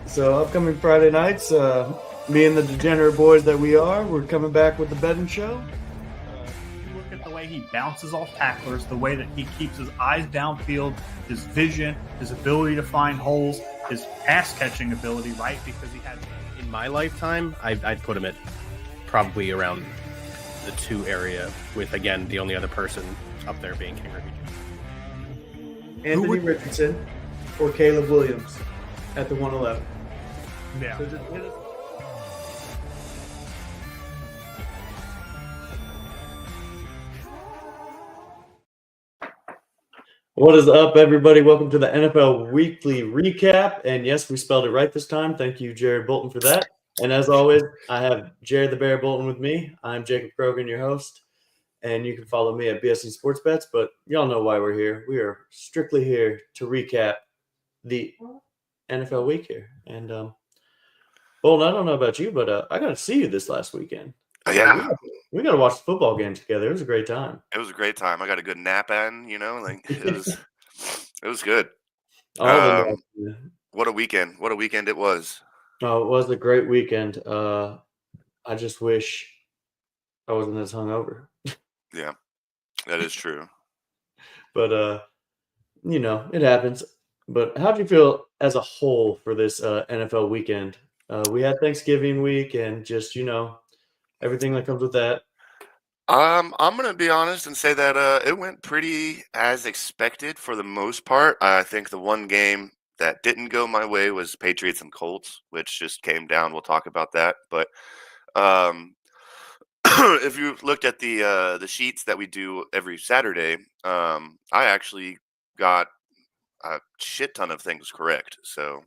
So upcoming Friday nights, me and the degenerate boys that we are, we're coming back with the betting show. You look at the way he bounces off tacklers, the way that he keeps his eyes downfield, his vision, his ability to find holes, his pass catching ability, right? Because he had. In my lifetime, I'd put him at probably around the 2 area, with, again, the only other person up there being King Ricky. Anthony Richardson or Caleb Williams at the 111. Yeah. So just hit us. What is up, everybody? Welcome to the NFL Weekly Recap. And yes, we spelled it right this time. Thank you, Jared Bolton, for that. And as always, I have Jared the Bear Bolton with me. I'm Jacob Krogan, your host. And you can follow me at B.S.ing Sports Bets. But y'all know why we're here. We are strictly here to recap the NFL week here. And Bolton, I don't know about you, but I got to see you this last weekend. Yeah. We got to watch the football game together. It was a great time. It was a great time. I got a good nap in, it was good. What What a weekend. What a weekend it was. Oh, it was a great weekend. I just wish I wasn't as hungover. Yeah, that is true. But it happens. But how do you feel as a whole for this NFL weekend? We had Thanksgiving week and just, everything that comes with that. I'm going to be honest and say that it went pretty as expected for the most part. I think the one game that didn't go my way was Patriots and Colts, which just came down. We'll talk about that. But if you looked at the sheets that we do every Saturday, I actually got a shit ton of things correct. So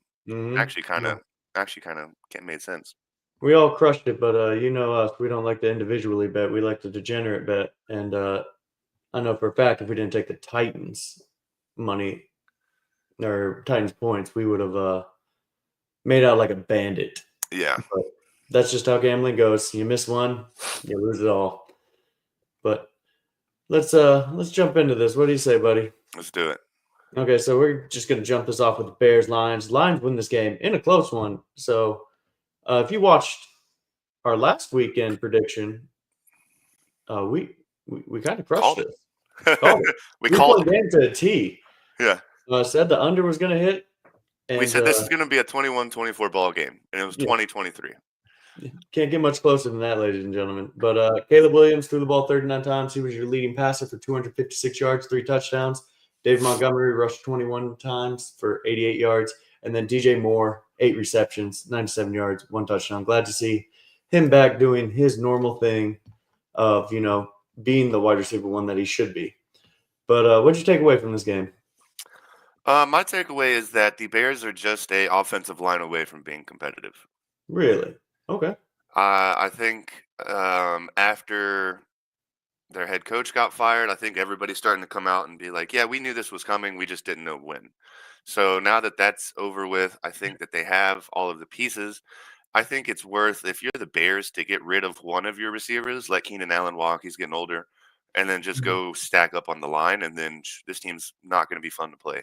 actually kind of made sense. We all crushed it, but you know us, we don't like to individually bet. We like to degenerate bet. And I know for a fact if we didn't take the Titans money or Titans points, we would have made out like a bandit. Yeah. But that's just how gambling goes. You miss one, you lose it all. But let's jump into this. What do you say, buddy? Let's do it. Okay, so we're just going to jump this off with the Bears Lions. Lions win this game in a close one. So if you watched our last weekend prediction, we kind of crushed it. We called the game to a T. Yeah. Said the under was going to hit. And, we said this is going to be a 21-24 ball game, and it was 20-23. Can't get much closer than that, ladies and gentlemen. But Caleb Williams threw the ball 39 times. He was your leading passer for 256 yards, 3 touchdowns. David Montgomery rushed 21 times for 88 yards. And then DJ Moore, 8 receptions, 97 yards, 1 touchdown. Glad to see him back doing his normal thing of, being the wide receiver one that he should be. But what'd you take away from this game? My takeaway is that the Bears are just a offensive line away from being competitive. Really? Okay. I think after their head coach got fired, I think everybody's starting to come out and be like, yeah, we knew this was coming. We just didn't know when. So now that that's over with, I think that they have all of the pieces. I think it's worth, if you're the Bears, to get rid of one of your receivers, let Keenan Allen walk. He's getting older. And then just go stack up on the line. And then this team's not going to be fun to play.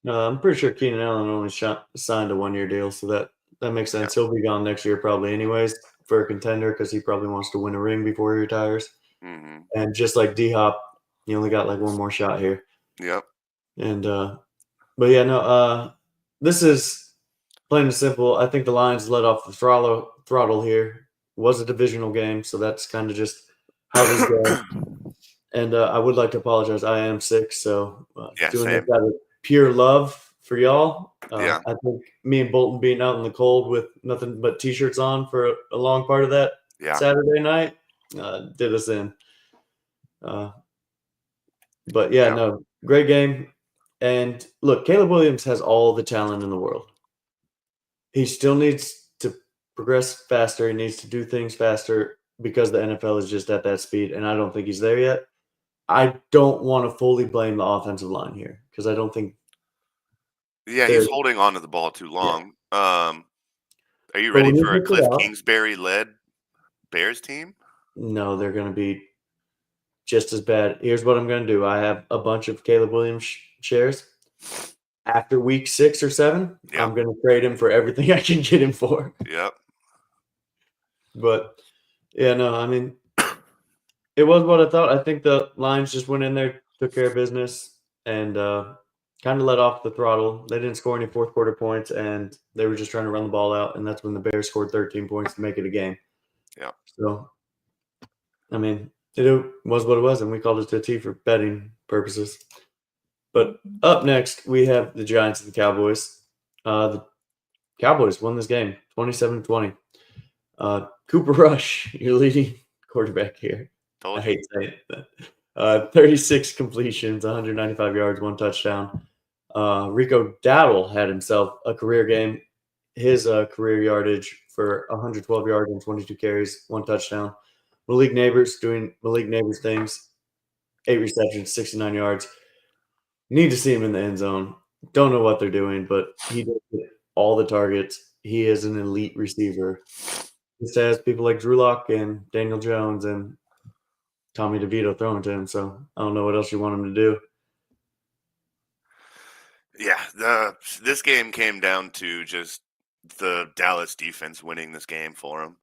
I'm pretty sure Keenan Allen only signed a 1-year deal. So that makes sense. Yeah. He'll be gone next year probably anyways for a contender because he probably wants to win a ring before he retires. Mm-hmm. And just like D-Hop, he only got like one more shot here. Yep. And but yeah, no, this is plain and simple. I think the Lions let off the throttle here. It was a divisional game, so that's kind of just how this goes. And I would like to apologize. I am sick, so doing this out of pure love for y'all. I think me and Bolton being out in the cold with nothing but T-shirts on for a long part of that Saturday night did us in. But yeah, no, great game. And look, Caleb Williams has all the talent in the world. He still needs to progress faster. He needs to do things faster because the NFL is just at that speed, and I don't think he's there yet. I don't want to fully blame the offensive line here because I don't think. Yeah, he's holding on to the ball too long. Yeah. Are you ready for a Cliff Kingsbury-led Bears team? No, they're going to be just as bad. Here's what I'm going to do. I have a bunch of Caleb Williams shares. after week 6 or 7, Yep. I'm going to trade him for everything I can get him for. Yep. But yeah, no, I mean, it was what I thought. I think the Lions just went in there, took care of business, and kind of let off the throttle. They didn't score any fourth quarter points, and they were just trying to run the ball out. And that's when the Bears scored 13 points to make it a game. Yeah. So, I mean, it was what it was, and we called it a T for betting purposes. But up next, we have the Giants and the Cowboys. The Cowboys won this game 27-20. Cooper Rush, your leading quarterback here. Told I you. hate saying that. 36 completions, 195 yards, 1 touchdown. Rico Dowdle had himself a career game. His career yardage for 112 yards and 22 carries, 1 touchdown. Malik Neighbors doing Malik Neighbors things, 8 receptions, 69 yards. Need to see him in the end zone. Don't know what they're doing, but he does get all the targets. He is an elite receiver. Just has people like Drew Lock and Daniel Jones and Tommy DeVito throwing to him. So I don't know what else you want him to do. Yeah, this game came down to just the Dallas defense winning this game for them.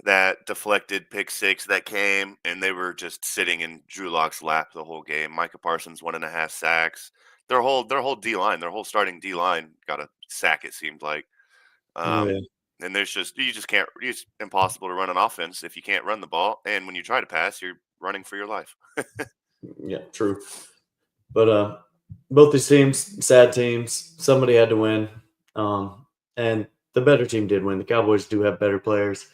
That deflected pick 6 that came, and they were just sitting in Drew Lock's lap the whole game. Micah Parsons 1.5 sacks. Their whole D line, their whole starting D line got a sack. It seemed like, Oh, yeah. and there's just you just can't. It's impossible to run an offense if you can't run the ball, and when you try to pass, you're running for your life. Yeah, true. But both these teams, sad teams. Somebody had to win. And the better team did win. The Cowboys do have better players.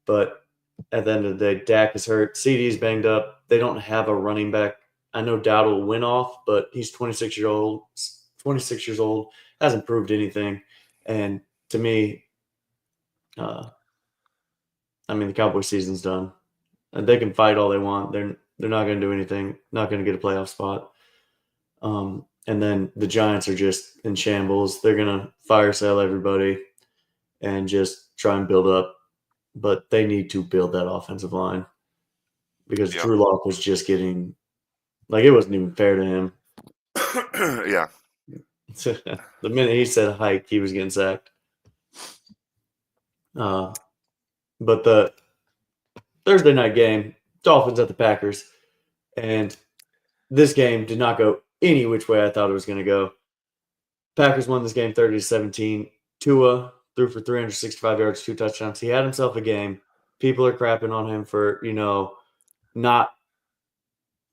But at the end of the day, Dak is hurt. CD's banged up. They don't have a running back. I know Dowdle went off, but he's 26 years old. 26 years old, hasn't proved anything. And to me, I mean, the Cowboys season's done. And they can fight all they want. They're not going to do anything. Not going to get a playoff spot. And then the Giants are just in shambles. They're going to fire sale everybody and just try and build up. But they need to build that offensive line because Yeah. Drew Lock was just getting like it wasn't even fair to him. Yeah. The minute he said hike, he was getting sacked. But the Thursday night game, Dolphins at the Packers, and this game did not go any which way I thought it was going to go. Packers won this game 30-17. Tua threw for 365 yards, 2 touchdowns. He had himself a game. People are crapping on him for, not,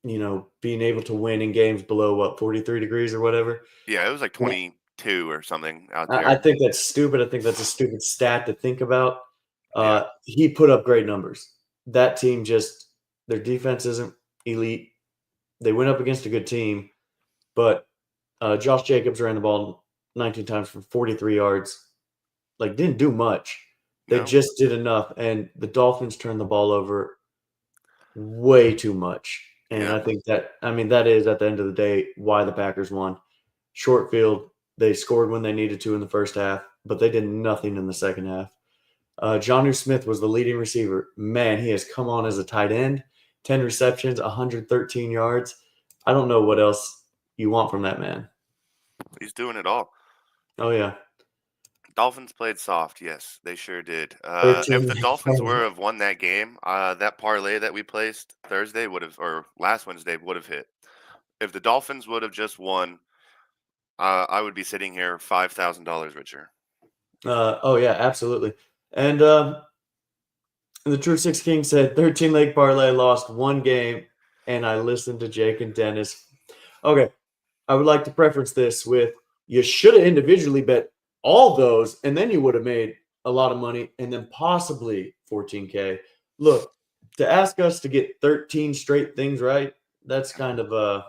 being able to win in games below 43 degrees or whatever. Yeah, it was like 22 or something out I there. think that's stupid. I think that's a stupid stat to think about. Yeah. He put up great numbers. That team their defense isn't elite. They went up against a good team, but Josh Jacobs ran the ball 19 times for 43 yards. Like, didn't do much. They No. just did enough, and the Dolphins turned the ball over way too much. And Yeah. I think that is at the end of the day why the Packers won. Short field, they scored when they needed to in the first half, but they did nothing in the second half. Jonnu Smith was the leading receiver. Man, he has come on as a tight end. 10 receptions, 113 yards. I don't know what else you want from that man. He's doing it all. Oh, yeah. Dolphins played soft. Yes, they sure did. 13 If the Dolphins were have won that game, that parlay that we placed Thursday or last Wednesday would have hit. If the Dolphins would have just won, I would be sitting here $5,000 richer. Oh, yeah, absolutely. And the True Six King said 13 leg parlay lost 1 game, and I listened to Jake and Dennis. Okay, I would like to preference this with you should have individually bet all those, and then you would have made a lot of money, and then possibly 14K. Look, to ask us to get 13 straight things right, that's kind of a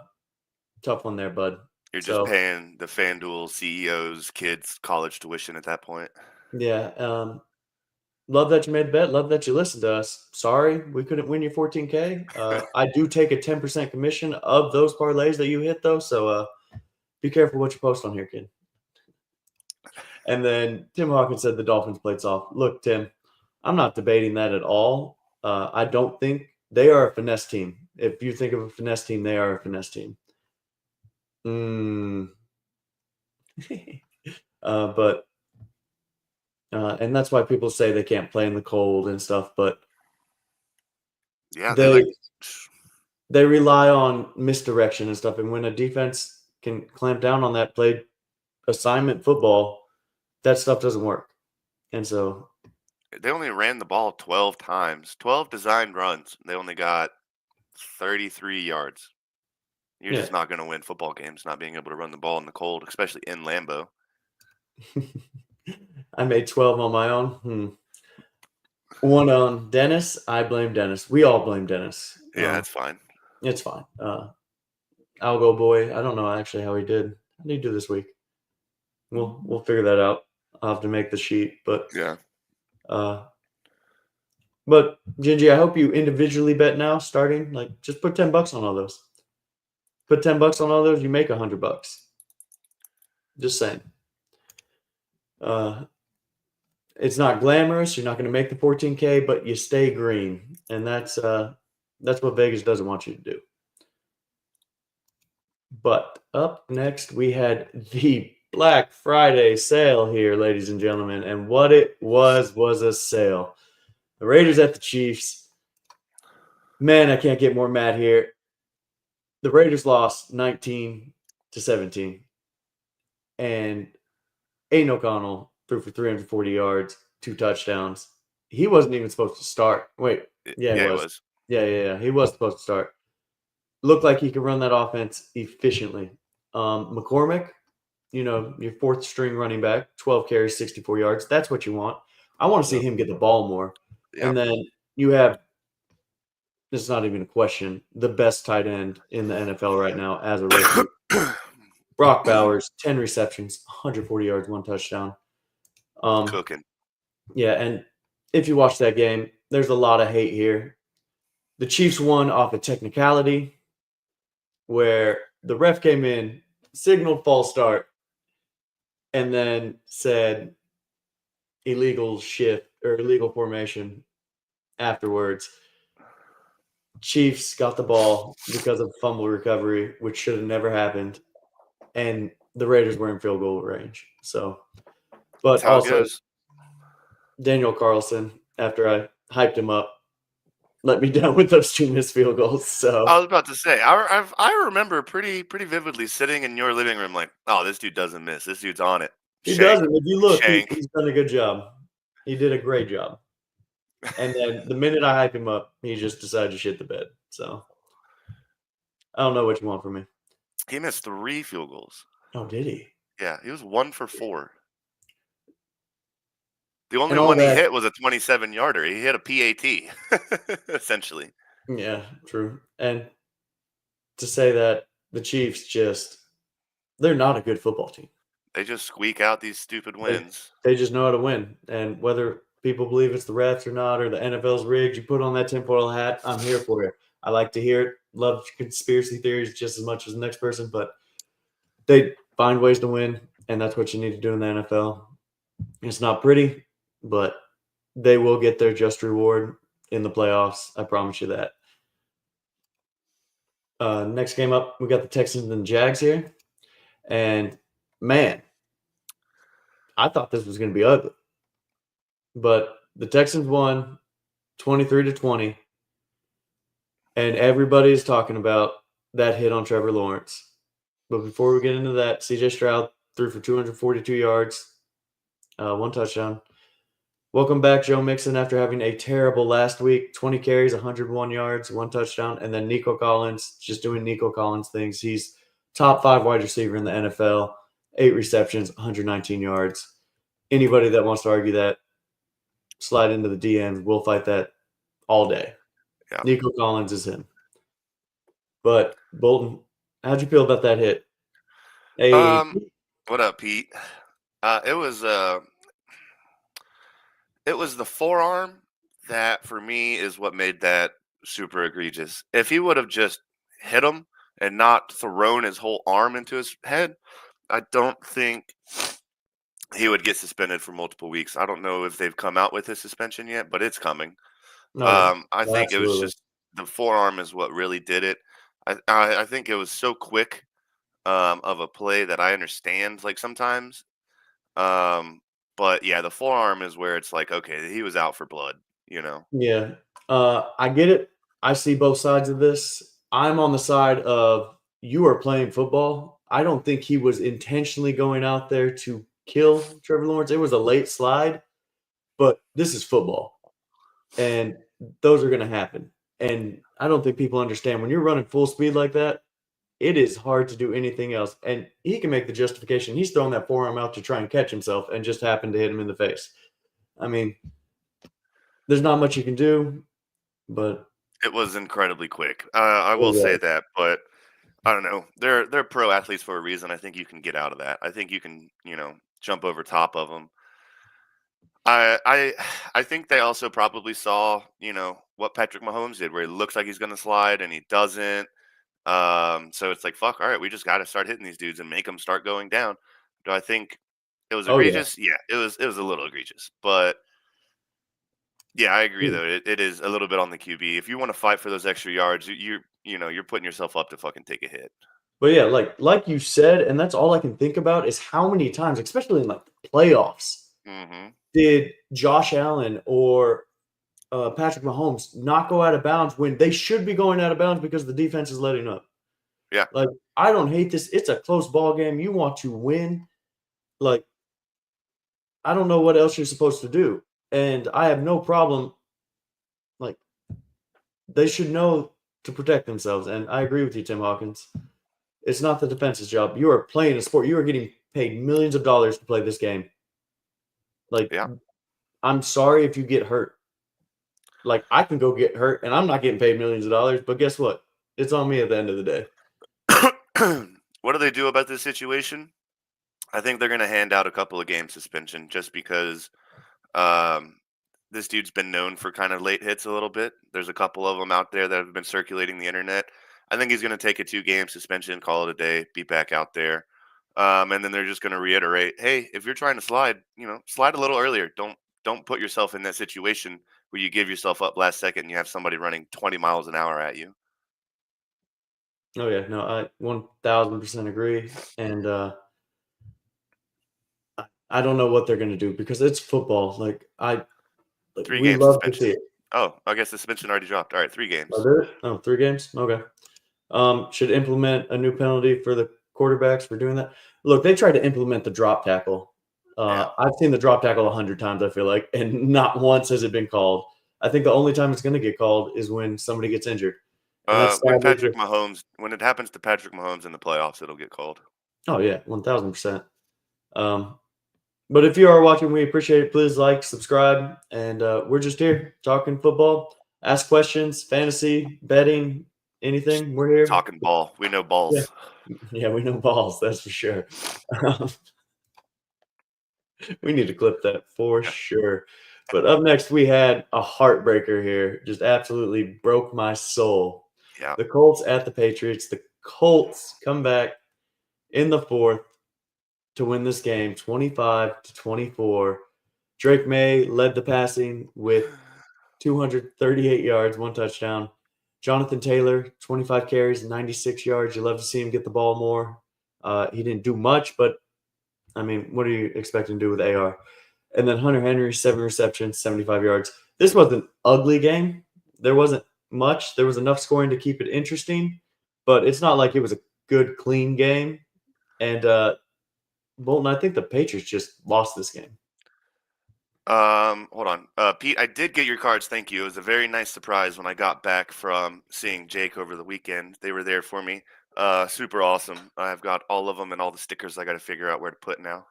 tough one there, bud. You're just paying the FanDuel CEO's kids' college tuition at that point. Yeah. Love that you made a bet. Love that you listened to us. Sorry we couldn't win your 14K. I do take a 10% commission of those parlays that you hit, though, so be careful what you post on here, kid. And then Tim Hawkins said the Dolphins played soft. Look, Tim, I'm not debating that at all. I don't think they are a finesse team. If you think of a finesse team, they are a finesse team. But and that's why people say they can't play in the cold and stuff. But Yeah, they rely on misdirection and stuff. And when a defense can clamp down on that, play assignment football, that stuff doesn't work. And so, they only ran the ball 12 times, 12 designed runs. They only got 33 yards. You're yeah. just not going to win football games not being able to run the ball in the cold, especially in Lambeau. I made 12 on my own. One on Dennis. I blame Dennis. We all blame Dennis. Yeah, that's fine. It's fine. I'll go boy. I don't know actually how he did. How did he do this week? We'll figure that out. I'll have to make the sheet. But Yeah. But Gingy, I hope you individually bet now, starting. Like, just put $10 on all those. Put $10 on all those, you make $100. Just saying. It's not glamorous. You're not going to make the 14K, but you stay green, and that's what Vegas doesn't want you to do. But up next, we had the Black Friday sale here, ladies and gentlemen, and what it was a sale. The Raiders at the Chiefs. Man, I can't get more mad here. The Raiders lost 19-17, and Aiden O'Connell threw for 340 yards, 2 touchdowns. He wasn't even supposed to start. Wait, yeah, he was. Yeah. He was supposed to start. Looked like he could run that offense efficiently. McCormick, your fourth string running back, 12 carries, 64 yards. That's what you want. I want to see him get the ball more. Yep. And then you have, this is not even a question, the best tight end in the NFL right now as a rookie. Brock Bowers, 10 receptions, 140 yards, 1 touchdown. Cooking. Yeah, and if you watch that game, there's a lot of hate here. The Chiefs won off a technicality where the ref came in, signaled false start, and then said illegal shift or illegal formation afterwards. Chiefs got the ball because of fumble recovery, which should have never happened, and the Raiders were in field goal range. So, but also Daniel Carlson, after I hyped him up, let me down with those 2 missed field goals. So I was about to say, I remember pretty vividly sitting in your living room like, oh, this dude doesn't miss. This dude's on it. He doesn't. If you look, he's done a good job. He did a great job. And then the minute I hype him up, he just decided to shit the bed. So I don't know what you want from me. He missed 3 field goals. Oh, did he? Yeah, he was 1 for 4. The only one he hit was a 27-yarder. He hit a PAT, essentially. Yeah, true. And to say that the Chiefs they're not a good football team. They just squeak out these stupid wins. They just know how to win. And whether people believe it's the refs or not, or the NFL's rigged, you put on that tinfoil hat, I'm here for it. I like to hear it. Love conspiracy theories just as much as the next person, but they find ways to win, and that's what you need to do in the NFL. It's not pretty, but they will get their just reward in the playoffs. I promise you that. Next game up, we got the Texans and Jags here. And, man, I thought this was going to be ugly. But the Texans won 23-20. And everybody's talking about that hit on Trevor Lawrence. But before we get into that, C.J. Stroud threw for 242 yards, 1 touchdown. Welcome back, Joe Mixon, after having a terrible last week. 20 carries, 101 yards, 1 touchdown. And then Nico Collins, just doing Nico Collins things. He's top 5 wide receiver in the NFL, 8 receptions, 119 yards. Anybody that wants to argue that, slide into the DMs. We'll fight that all day. Yeah. Nico Collins is him. But, Bolton, how'd you feel about that hit? Hey, what up, Pete? It was the forearm that, for me, is what made that super egregious. If he would have just hit him and not thrown his whole arm into his head, I don't think he would get suspended for multiple weeks. I don't know if they've come out with his suspension yet, but it's coming. I think it was just the forearm is what really did it. I think it was so quick of a play that I understand, like, sometimes. Um, but yeah, the forearm is where it's like, okay, he was out for blood, you know? Yeah. I get it. I see both sides of this. I'm on the side of you are playing football. I don't think he was intentionally going out there to kill Trevor Lawrence. It was a late slide, but this is football, and those are going to happen. And I don't think people understand when you're running full speed like that, it is hard to do anything else. And he can make the justification. He's throwing that forearm out to try and catch himself and just happened to hit him in the face. I mean, there's not much you can do, but It was incredibly quick. I it will say was. that, but I don't know. They're pro athletes for a reason. I think you can get out of that. I think you can, jump over top of them. I I think they also probably saw, what Patrick Mahomes did, where he looks like he's going to slide and he doesn't. So it's like, fuck. All right, we just got to start hitting these dudes and make them start going down. Do I think it was Oh yeah. egregious? Yeah, it was a little egregious, but yeah, I agree Hmm. though. It is a little bit on the QB. If you want to fight for those extra yards, you're putting yourself up to fucking take a hit. But yeah, like you said, and that's all I can think about is how many times, especially in like the playoffs, Hmm. did Josh Allen or Patrick Mahomes not go out of bounds when they should be going out of bounds because the defense is letting up. Yeah. Like, I don't hate this. It's a close ball game. You want to win. Like, I don't know what else you're supposed to do. And I have no problem. Like, they should know to protect themselves. And I agree with you, Tim Hawkins. It's not the defense's job. You are playing a sport. You are getting paid millions of dollars to play this game. Like, Yeah. I'm sorry if you get hurt. Like, I can go get hurt and I'm not getting paid millions of dollars, but guess what? It's on me at the end of the day. What do they do about this situation? I think they're going to hand out a couple of game suspension just because um, this dude's been known for kind of late hits a little bit. There's a couple of them out there that have been circulating the internet. I think he's going to take a 2-game suspension, call it a day, be back out there. And then they're just going to reiterate, hey, if you're trying to slide, slide a little earlier. Don't put yourself in that situation where you give yourself up last second and you have somebody running 20 miles an hour at you. Oh yeah, no, I 1000% agree. And I don't know what they're gonna do because it's football. Like Three we game love to see suspension. it. Oh, I guess the suspension already dropped. All right, 3 games. Oh, did it? Oh, 3 games? Okay. Should implement a new penalty for the quarterbacks for doing that. Look, they tried to implement the drop tackle. Yeah. I've seen the drop tackle 100 times, I feel like, and not once has it been called. I think the only time it's gonna get called is when somebody gets injured. And that's sadly just When it happens to Patrick Mahomes in the playoffs, it'll get called. oh yeah, 1000%. Um, But if you are watching, we appreciate it. Please like, subscribe, and we're just here talking football, ask questions, fantasy, betting, Just anything. We're here. talking ball. We know Yeah, balls. yeah, we know balls. That's for sure. We need to clip that for Yeah. sure. But up next, we had a heartbreaker here. Just absolutely broke my soul. Yeah. The Colts at the Patriots. The Colts come back in the fourth to win this game, 25-24. Drake May led the passing with 238 yards, 1 touchdown. Jonathan Taylor, 25 carries, 96 yards. You love to see him get the ball more. He didn't do much, but I mean, what are you expecting to do with AR? And then Hunter Henry, 7 receptions, 75 yards. This was an ugly game. There wasn't much. There was enough scoring to keep it interesting, but it's not like it was a good, clean game. And Bolton, I think the Patriots just lost this game. Hold on. Pete, I did get your cards. Thank you. It was a very nice surprise when I got back from seeing Jake over the weekend. They were there for me. Super awesome. I've got all of them and all the stickers I got to figure out where to put now.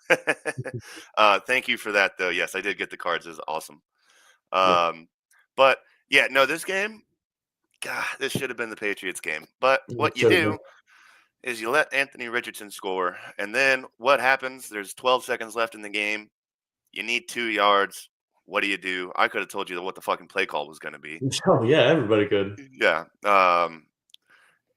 Thank you for that, though. Yes, I did get the cards. It was awesome. Yeah, But yeah, no, this game, God, this should have been the Patriots game. But it what you should have been. do is you let Anthony Richardson score, and then what happens? There's 12 seconds left in the game. You need 2 yards. What do you do? I could have told you what the fucking play call was going to be. Oh, yeah, everybody could. Yeah.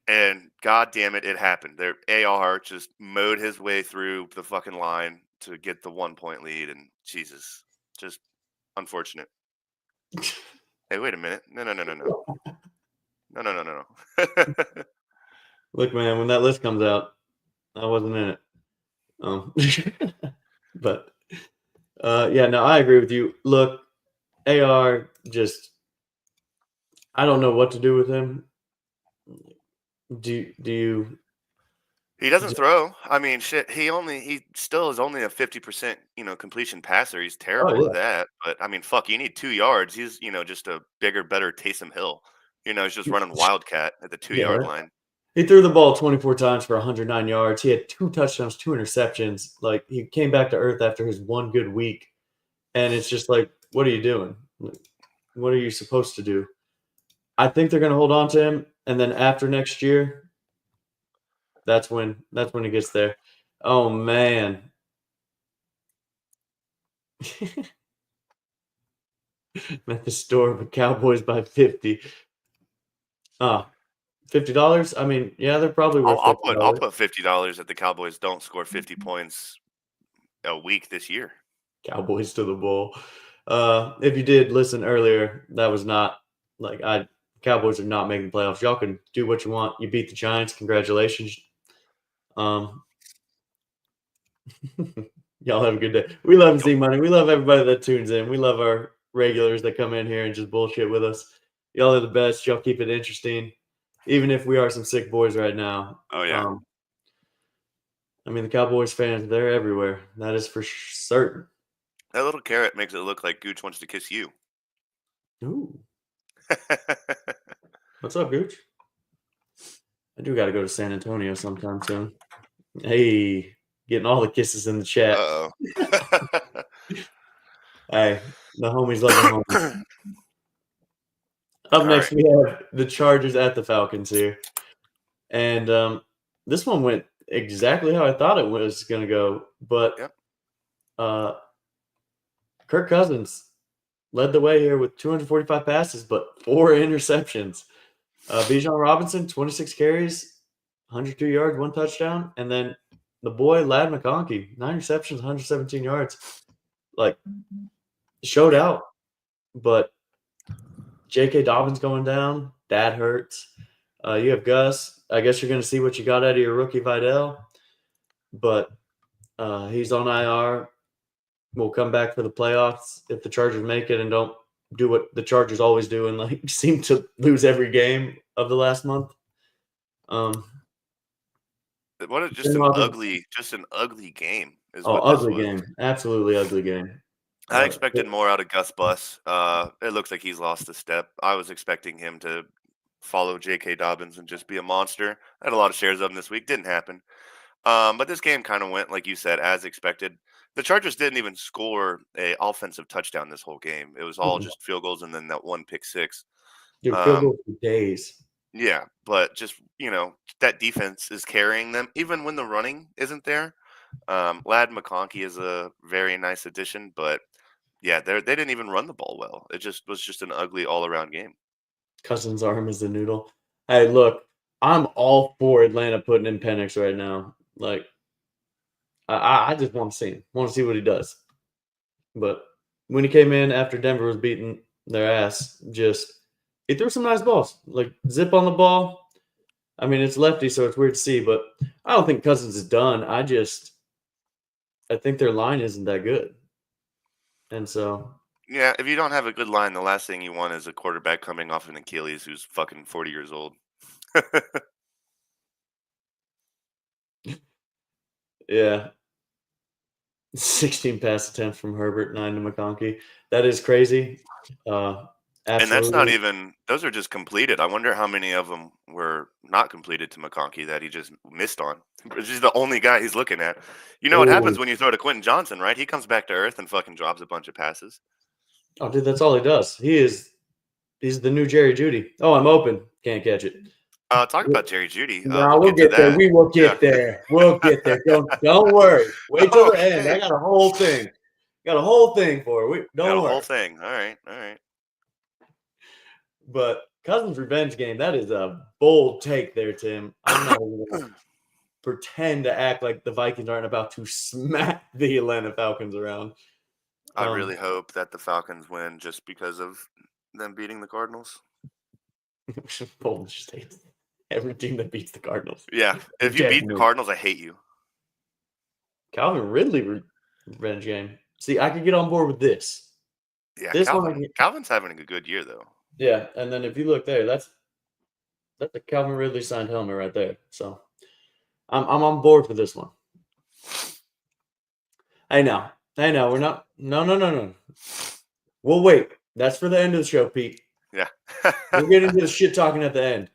And god damn it, it happened. Their AR just mowed his way through the fucking line to get the 1 point lead. And Jesus, just unfortunate. Hey, wait a minute. No, no, no, no, no. No, no, no, no, no. Look, man, when that list comes out, I wasn't in it. But yeah, no, I agree with you. Look, AR just I don't know what to do with him. Do you? He doesn't throw. I mean, shit. He still is only a 50%, completion passer. He's Oh terrible at yeah, that. But I mean, fuck, you need 2 yards. He's just a bigger, better Taysom Hill. He's just running wildcat at the 2 yard yeah. line. He threw the ball 24 times for 109 yards. He had 2 touchdowns, 2 interceptions. Like he came back to earth after his one good week, and it's just like, what are you doing? Like, what are you supposed to do? I think they're going to hold on to him, and then after next year, that's when he gets there. Oh man. I'm at the store with Cowboys by 50. $50? I mean, yeah, they're probably I'll, worth I'll put I'll $50. put $50 that the Cowboys don't score 50 points a week this year. Cowboys to the bowl. If you did listen earlier, that was not like Cowboys are not making playoffs. Y'all can do what you want. You beat the Giants. Congratulations. Um, y'all have a good day. We love Z Money. We love everybody that tunes in. We love our regulars that come in here and just bullshit with us. Y'all are the best. Y'all keep it interesting, even if we are some sick boys right now. Oh yeah, I mean, the Cowboys fans, they're everywhere. That is for certain. that little carrot makes it look like Gooch wants to kiss you. Ooh. What's up, Gooch? I do got to go to San Antonio sometime soon. Hey, getting all the kisses in the chat. Uh-oh. Hey, the homies love the homies. Up All next, right. we have the Chargers at the Falcons here. And this one went exactly how I thought it was going to go. But Yep. Kirk Cousins led the way here with 245 passes, but 4 interceptions. Bijan Robinson, 26 carries, 102 yards, 1 touchdown. And then the boy, Lad McConkey, 9 receptions, 117 yards. Like, showed out. But J.K. Dobbins going down. That hurts. You have Gus. I guess you're going to see what you got out of your rookie Vidal. But he's on IR. We'll come back for the playoffs if the Chargers make it and don't do what the Chargers always do and like seem to lose every game of the last month. What a, just an ugly game is what this Ugly was. game. Absolutely ugly game. I expected more out of Gus Bus. It looks like he's lost a step. I was expecting him to follow J.K. Dobbins and just be a monster. I had a lot of shares of him this week. Didn't happen. But this game kind of went, like you said, as expected. The Chargers didn't even score a offensive touchdown this whole game. It was all just field goals and then that one pick six. Dude, field goal for days. Yeah, but just, that defense is carrying them, even when the running isn't there. Lad McConkey is a very nice addition, but yeah, they didn't even run the ball well. It just was just an ugly all-around game. Cousins' arm is the noodle. Hey, look, I'm all for Atlanta putting in Penix right now. Like, I just want to see him. Want to see what he does. But when he came in after Denver was beating their ass, he threw some nice balls. Like, zip on the ball. I mean, it's lefty, so it's weird to see, but I don't think Cousins is done. I think their line isn't that good. And so Yeah, if you don't have a good line, the last thing you want is a quarterback coming off an Achilles who's fucking 40 years old. yeah. 16 pass attempts from Herbert, 9 to McConkey. That is crazy. And that's not Absolutely. even, those are just completed. I wonder how many of them were not completed to McConkey that he just missed on. He's the only guy he's looking at. You know what happens when you throw to Quentin Johnson, right? He comes back to earth and fucking drops a bunch of passes. Oh, dude, that's all he does. He's the new Jerry Judy. Oh, I'm open. Can't catch it. Talk about Jerry Judy. No, we'll get there. We will get there. We'll get there. Don't worry. Wait till the end. I got a whole thing. Got a whole thing for it. Don't worry. Whole thing. All right. But Cousins' revenge game, that is a bold take there, Tim. I'm not even going to pretend to act like the Vikings aren't about to smack the Atlanta Falcons around. I really hope that the Falcons win just because of them beating the Cardinals. Bold take. Every team that beats the Cardinals. Yeah. If you beat the Cardinals, I hate you. Calvin Ridley revenge game. See, I could get on board with this. Yeah, This one, I can, Calvin's having a good year though. yeah. And then if you look there, that's a Calvin Ridley signed helmet right there. So I'm on board for this one. I know. We're not. No. We'll wait. That's for the end of the show, Pete. Yeah. We'll get into the shit talking at the end.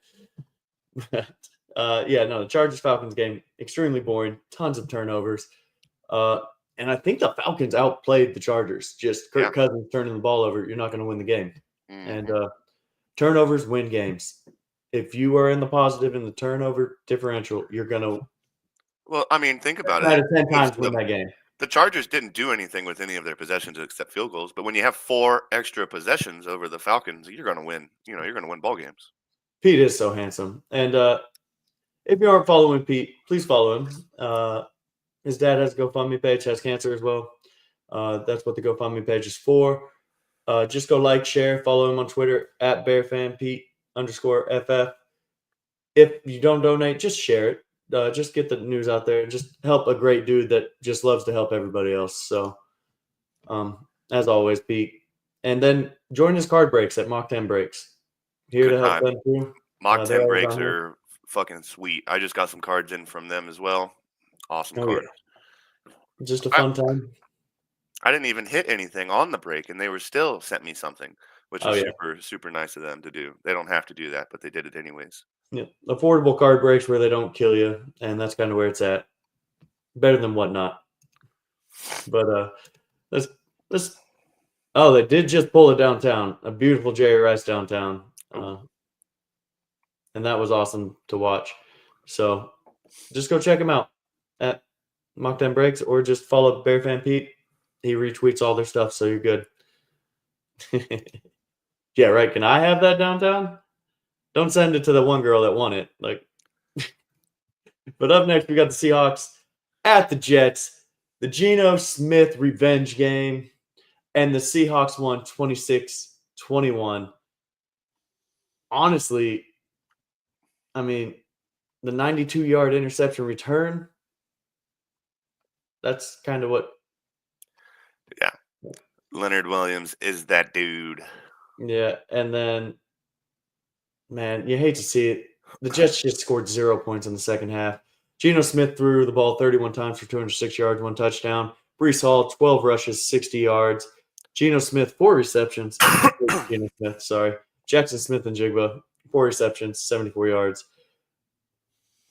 Yeah, no, the Chargers Falcons game extremely boring, tons of turnovers, and I think the Falcons outplayed the Chargers. Just Kirk Cousins turning the ball over, you're not going to win the game, and turnovers win games. If you are in the positive in the turnover differential, you're going to. Well, I mean, think about Out it. of 10 times win that game. The Chargers didn't do anything with any of their possessions except field goals. But when you have 4 extra possessions over the Falcons, you're going to win. You're going to win ball games. Pete is so handsome, and if you aren't following Pete, please follow him. His dad has a GoFundMe page, has cancer as well. That's what the GoFundMe page is for. Just go like, share, follow him on Twitter at BearFanPete_FF. If you don't donate, just share it. Just get the news out there. Just help a great dude that just loves to help everybody else. So, as always, Pete. And then join his card breaks at Mock 10 Breaks. Here to help them too. Mock 10 breaks are fucking sweet. I just got some cards in from them as well. Awesome cards. Yeah. Just a fun time. I didn't even hit anything on the break, and they were still sent me something, which is super nice of them to do. They don't have to do that, but they did it anyways. Yeah, affordable card breaks where they don't kill you, and that's kind of where it's at. Better than whatnot. But let's. Oh, they did just pull it downtown. A beautiful Jerry Rice downtown, and that was awesome to watch. So just go check him out at Mock 10 Breaks, or just follow Bear Fan Pete. He retweets all their stuff, so you're good. Yeah, right. Can I have that downtown? Don't send it to the one girl that won it. Like, but up next, we got the Seahawks at the Jets, the Geno Smith revenge game, and the Seahawks won 26-21. Honestly, I mean, the 92-yard interception return, that's kind of what. Yeah. Leonard Williams is that dude. Yeah, and then, man, you hate to see it. The Jets just scored 0 points in the second half. Geno Smith threw the ball 31 times for 206 yards, 1 touchdown. Breece Hall, 12 rushes, 60 yards. Geno Smith, 4 receptions. Geno Smith, sorry. Jackson Smith and Jigba, 4 receptions, 74 yards.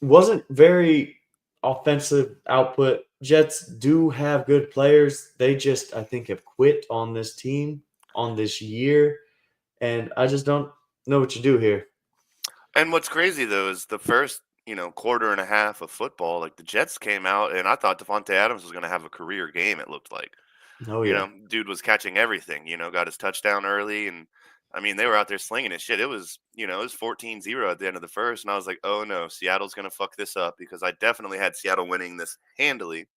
Wasn't very offensive output. Jets do have good players. They just, I think, have quit on this team, on this year. And I just don't know what you do here. And what's crazy, though, is the first, quarter and a half of football, like the Jets came out, and I thought Devontae Adams was going to have a career game, it looked like. Oh, yeah. Dude was catching everything, got his touchdown early. And, I mean, they were out there slinging his shit. It was, it was 14-0 at the end of the first. And I was like, oh, no, Seattle's going to fuck this up, because I definitely had Seattle winning this handily.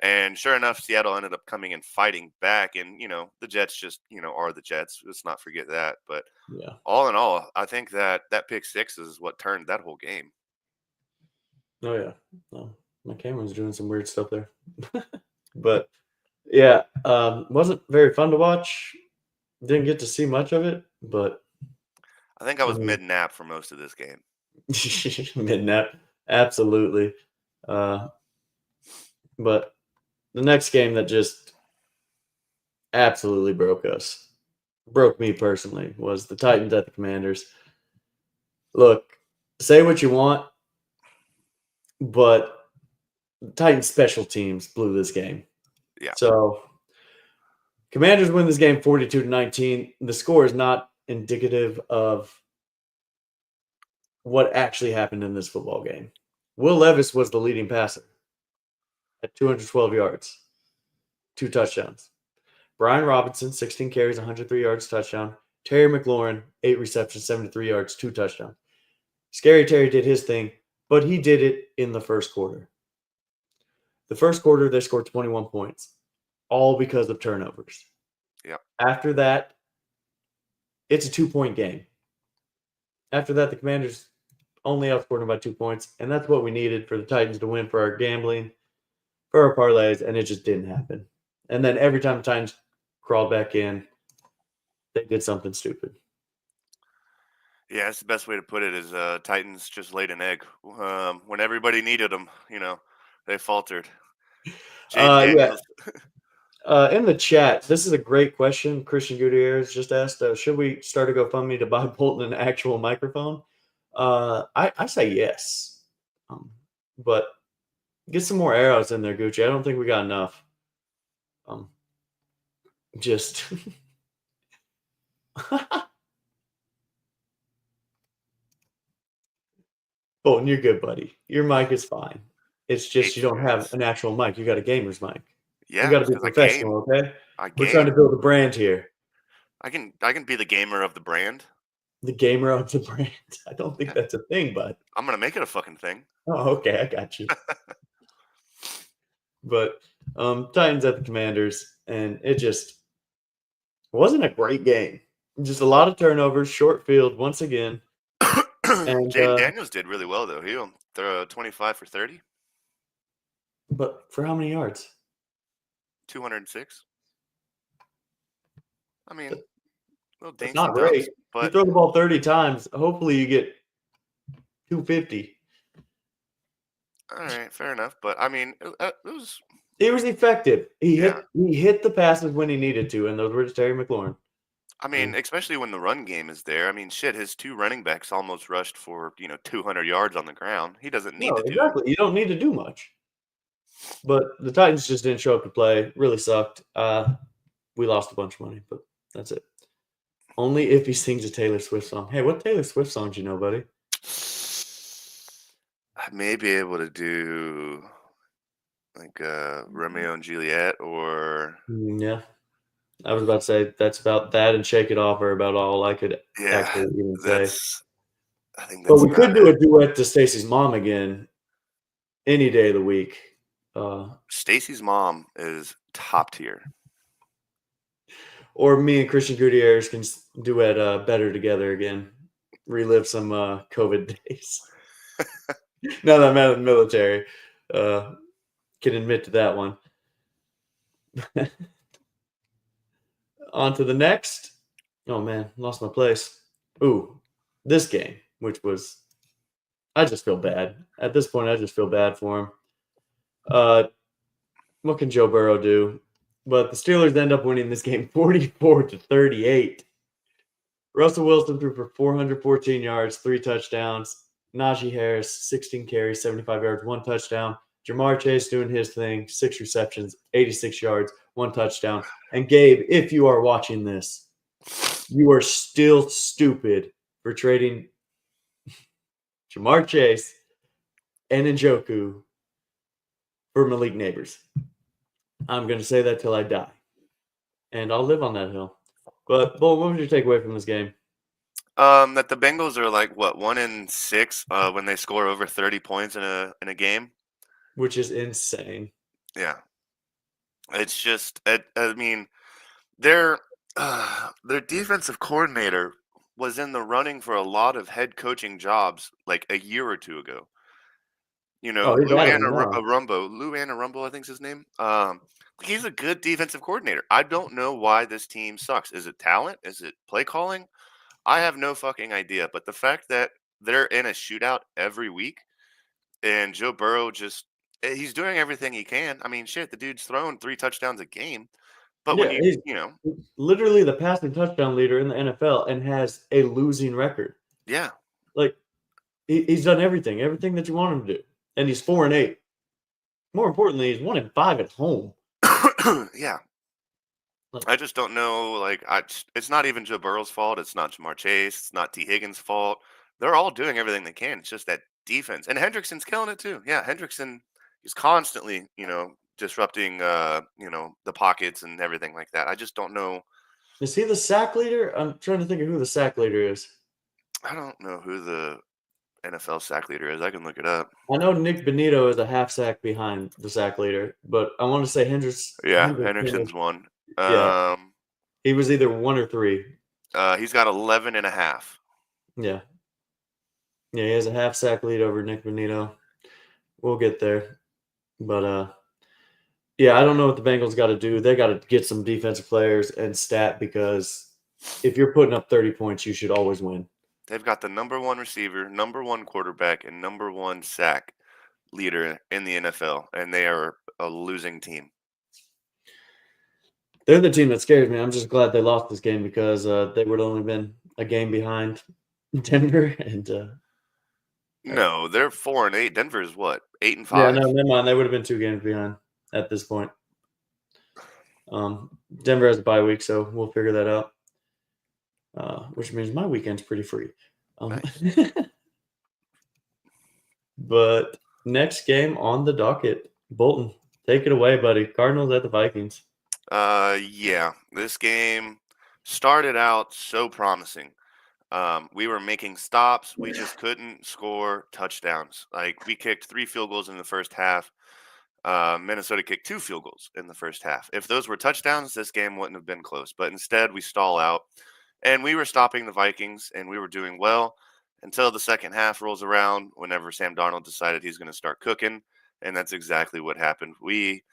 And sure enough, Seattle ended up coming and fighting back. And, the Jets just, are the Jets. Let's not forget that. But yeah, all in all, I think that pick six is what turned that whole game. Oh, yeah. Oh, my camera's doing some weird stuff there. But, yeah, wasn't very fun to watch. Didn't get to see much of it, but. I think I was mid-nap for most of this game. Mid-nap. Absolutely. But the next game that just absolutely broke me personally, was the Titans at the Commanders. Look, say what you want, but the Titans special teams blew this game. Yeah. So Commanders win this game 42-19. The score is not indicative of what actually happened in this football game. Will Levis was the leading passer at 212 yards, 2 touchdowns. Brian Robinson, 16 carries, 103 yards, touchdown. Terry McLaurin, 8 receptions, 73 yards, 2 touchdowns. Scary Terry did his thing, but he did it in the first quarter. The first quarter, they scored 21 points, all because of turnovers. Yeah. After that, it's a 2-point game. After that, the Commanders only outscored them by 2 points, and that's what we needed for the Titans to win for our gambling. for our parlays, and it just didn't happen. And then every time the Titans crawled back in, they did something stupid. Yeah, that's the best way to put it. Is Titans just laid an egg when everybody needed them. They faltered. Jaden Yeah. Daniels. In the chat, this is a great question. Christian Gutierrez just asked, should we start a GoFundMe to buy Bolton an actual microphone? I say yes. But get some more arrows in there, Gucci. I don't think we got enough. Just Bolton, you're good, buddy. Your mic is fine. It's just you don't have an actual mic. You got a gamer's mic. Yeah, We got to be 'cause I game. professional, okay? I We're trying to game. build a brand here. I can be the gamer of the brand. The gamer of the brand. I don't think Yeah. that's a thing, bud. I'm gonna make it a fucking thing. Oh, okay, I got you. But Titans at the Commanders, and it just wasn't a great game. Just a lot of turnovers, short field once again. And Jaden Daniels did really well though. He threw 25 for 30, but for how many yards? 206. I mean, little That's dinks not and dunks, great. You but throw the ball 30 times. Hopefully, you get 250. all right, fair enough. But I mean, it was. It was effective. He Yeah. hit the passes when he needed to, and those were to Terry McLaurin. I mean, especially when the run game is there. I mean, shit, his two running backs almost rushed for 200 yards on the ground. He doesn't need No, to do it. exactly. You don't need to do much. But the Titans just didn't show up to play. Really sucked. We lost a bunch of money, but that's it. Only if he sings a Taylor Swift song. Hey, what Taylor Swift song do you know, buddy? I may be able to do like Romeo and Juliet or Yeah. I was about to say that's about that and Shake It Off are about all I could actually even say. I think But that's we could about do it. a duet to Stacy's mom again any day of the week. Stacy's mom is top tier. Or me and Christian Gutierrez can duet Better Together again. Relive some COVID days. Now that I'm out of the military, can admit to that one. On to the next. Oh man, lost my place. Ooh, this game, which was, I just feel bad. At this point, I just feel bad for him. What can Joe Burrow do? But the Steelers end up winning this game 44-38. Russell Wilson threw for 414 yards, 3 touchdowns. Najee Harris, 16 carries, 75 yards, 1 touchdown. Jamar Chase doing his thing, 6 receptions, 86 yards, 1 touchdown. And Gabe, if you are watching this, you are still stupid for trading Jamar Chase and Njoku for Malik Neighbors. I'm going to say that till I die. And I'll live on that hill. But, Bull, what would you take away from this game? That the Bengals are like, what, 1-6 when they score over 30 points in a game? Which is insane. Yeah. It's just, I mean, their defensive coordinator was in the running for a lot of head coaching jobs like a year or two ago. He's Lou out of them now. Anarumbo, I think's his name. He's a good defensive coordinator. I don't know why this team sucks. Is it talent? Is it play calling? I have no fucking idea. But the fact that they're in a shootout every week and Joe Burrow he's doing everything he can. I mean, shit, the dude's throwing 3 touchdowns a game. But when he's you literally the passing touchdown leader in the NFL and has a losing record. yeah. Like, he's done everything that you want him to do. And he's 4-8. More importantly, he's 1-5 at home. Yeah. I just don't know. Like, it's not even Joe Burrow's fault. It's not Jamar Chase. It's not T. Higgins' fault. They're all doing everything they can. It's just that defense. And Hendrickson's killing it too. Yeah, Hendrickson is constantly, disrupting, the pockets and everything like that. I just don't know. Is he the sack leader? I'm trying to think of who the sack leader is. I don't know who the NFL sack leader is. I can look it up. I know Nick Benito is a half sack behind the sack leader, but I want to say Hendrickson's one. Yeah. He was either 1 or 3. He's got 11.5. Yeah. Yeah, he has a half sack lead over Nick Benito. We'll get there. But Yeah, I don't know what the Bengals got to do. They got to get some defensive players and stat because if you're putting up 30 points, you should always win. They've got the number one receiver, number one quarterback, and number one sack leader in the NFL, and they are a losing team. They're the team that scares me. I'm just glad they lost this game because they would have only been a game behind Denver. And No, they're 4-8. Denver is what, 8-5? yeah, no, never mind. They would have been 2 games behind at this point. Denver has a bye week, so we'll figure that out. Which means my weekend's pretty free. Nice. But next game on the docket, Bolton, take it away, buddy. Cardinals at the Vikings. Yeah, this game started out so promising. We were making stops. We just couldn't score touchdowns. Like, we kicked 3 field goals in the first half. Minnesota kicked 2 field goals in the first half. If those were touchdowns, this game wouldn't have been close. But instead, we stall out. And we were stopping the Vikings, and we were doing well until the second half rolls around whenever Sam Darnold decided he's going to start cooking. And that's exactly what happened. We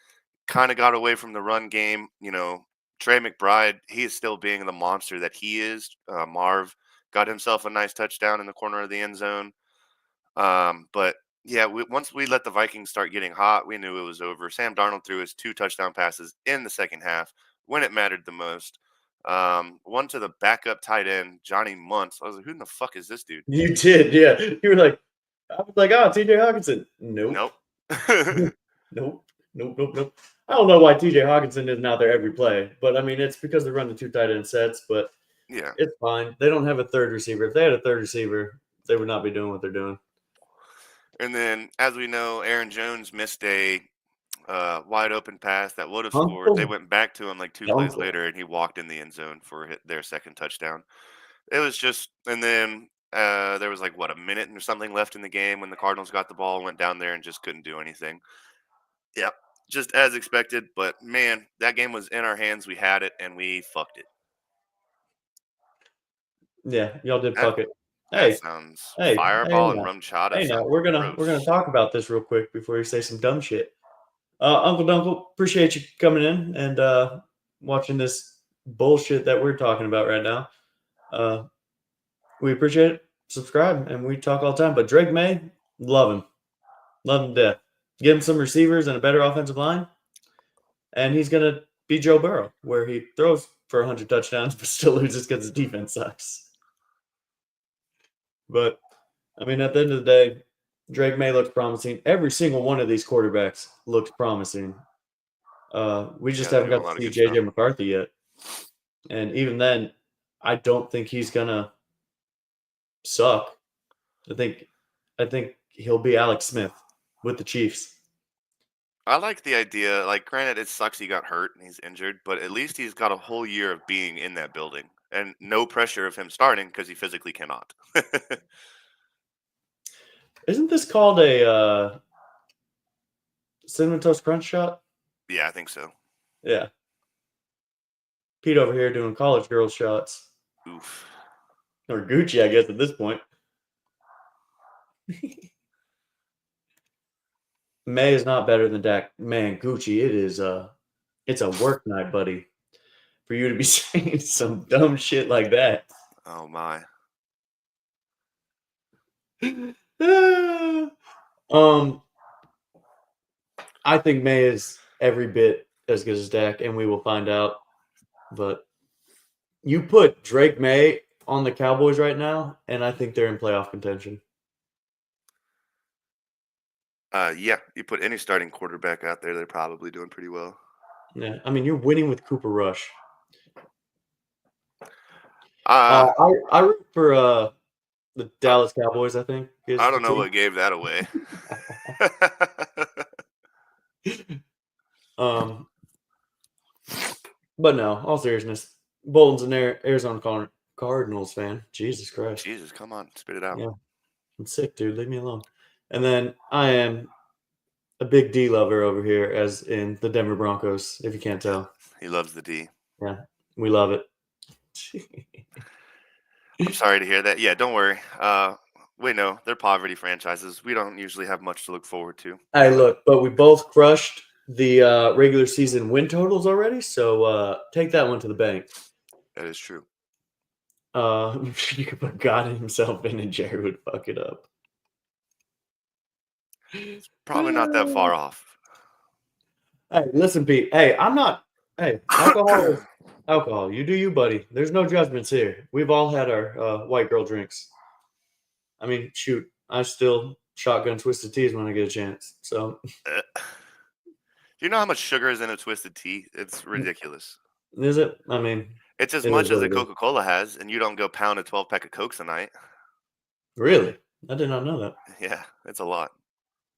kind of got away from the run game. You know, Trey McBride, he is still being the monster that he is. Marv got himself a nice touchdown in the corner of the end zone. But yeah, once we let the Vikings start getting hot, we knew it was over. Sam Darnold threw his 2 touchdown passes in the second half when it mattered the most. One to the backup tight end, Johnny Muntz. I was like, who in the fuck is this dude? You did, yeah. You were like, I was like, oh, TJ Hawkinson. Nope. Nope. Nope. I don't know why TJ Hawkinson isn't out there every play, but I mean, it's because they're running 2 tight end sets, but Yeah. it's fine. They don't have a third receiver. If they had a third receiver, they would not be doing what they're doing. And then, as we know, Aaron Jones missed a wide open pass that would have scored. They went back to him like 2 plays later, and he walked in the end zone for their second touchdown. It was just, and then there was like, what, a minute or something left in the game when the Cardinals got the ball, went down there and just couldn't do anything. Yeah, just as expected. But man, that game was in our hands. We had it, and we fucked it. Yeah, y'all did fuck it. That sounds fireball and rum chata. Hey, now we're gonna talk about this real quick before you say some dumb shit. Uncle Dunkle, appreciate you coming in and watching this bullshit that we're talking about right now. We appreciate it. Subscribe, and we talk all the time. But Drake May, love him to death. Give him some receivers and a better offensive line, and he's gonna be Joe Burrow, where he throws for 100 touchdowns but still loses because his defense sucks. But I mean, at the end of the day, Drake May looks promising. Every single one of these quarterbacks looks promising. We just haven't got to see JJ McCarthy yet. And even then, I don't think he's gonna suck. I think he'll be Alex Smith with the Chiefs. I like the idea. Like, granted, it sucks he got hurt and he's injured, but at least he's got a whole year of being in that building and no pressure of him starting because he physically cannot. Isn't this called a Cinnamon Toast Crunch shot? Yeah, I think so. Yeah. Pete over here doing college girls shots. Oof. Or Gucci, I guess, at this point. May is not better than Dak. Man, Gucci, it's a work night, buddy. For you to be saying some dumb shit like that. Oh my. I think May is every bit as good as Dak, and we will find out. But you put Drake May on the Cowboys right now, and I think they're in playoff contention. Yeah, you put any starting quarterback out there, they're probably doing pretty well. Yeah, I mean, you're winning with Cooper Rush. I root for the Dallas Cowboys, I think. I don't know what gave that away. But no, all seriousness, Bolton's an Arizona Cardinals fan. Jesus Christ. Jesus, come on, spit it out. Yeah, I'm sick, dude. Leave me alone. And then I am a big D lover over here, as in the Denver Broncos, if you can't tell. He loves the D. Yeah, we love it. I'm sorry to hear that. Yeah, don't worry. We know they're poverty franchises. We don't usually have much to look forward to. Hey, look, but we both crushed the regular season win totals already, so take that one to the bank. That is true. You could put God himself in, and Jerry would fuck it up. Probably not that far off. Hey, listen, Pete. Hey, I'm not. Hey, alcohol is alcohol. You do you, buddy. There's no judgments here. We've all had our white girl drinks. I mean, shoot, I still shotgun twisted teas when I get a chance. So, Do you know how much sugar is in a twisted tea? It's ridiculous. is it? I mean, It's as it much is as what a it is. Coca-Cola has, and you don't go pound a 12-pack of Cokes a night. Really? I did not know that. Yeah, it's a lot.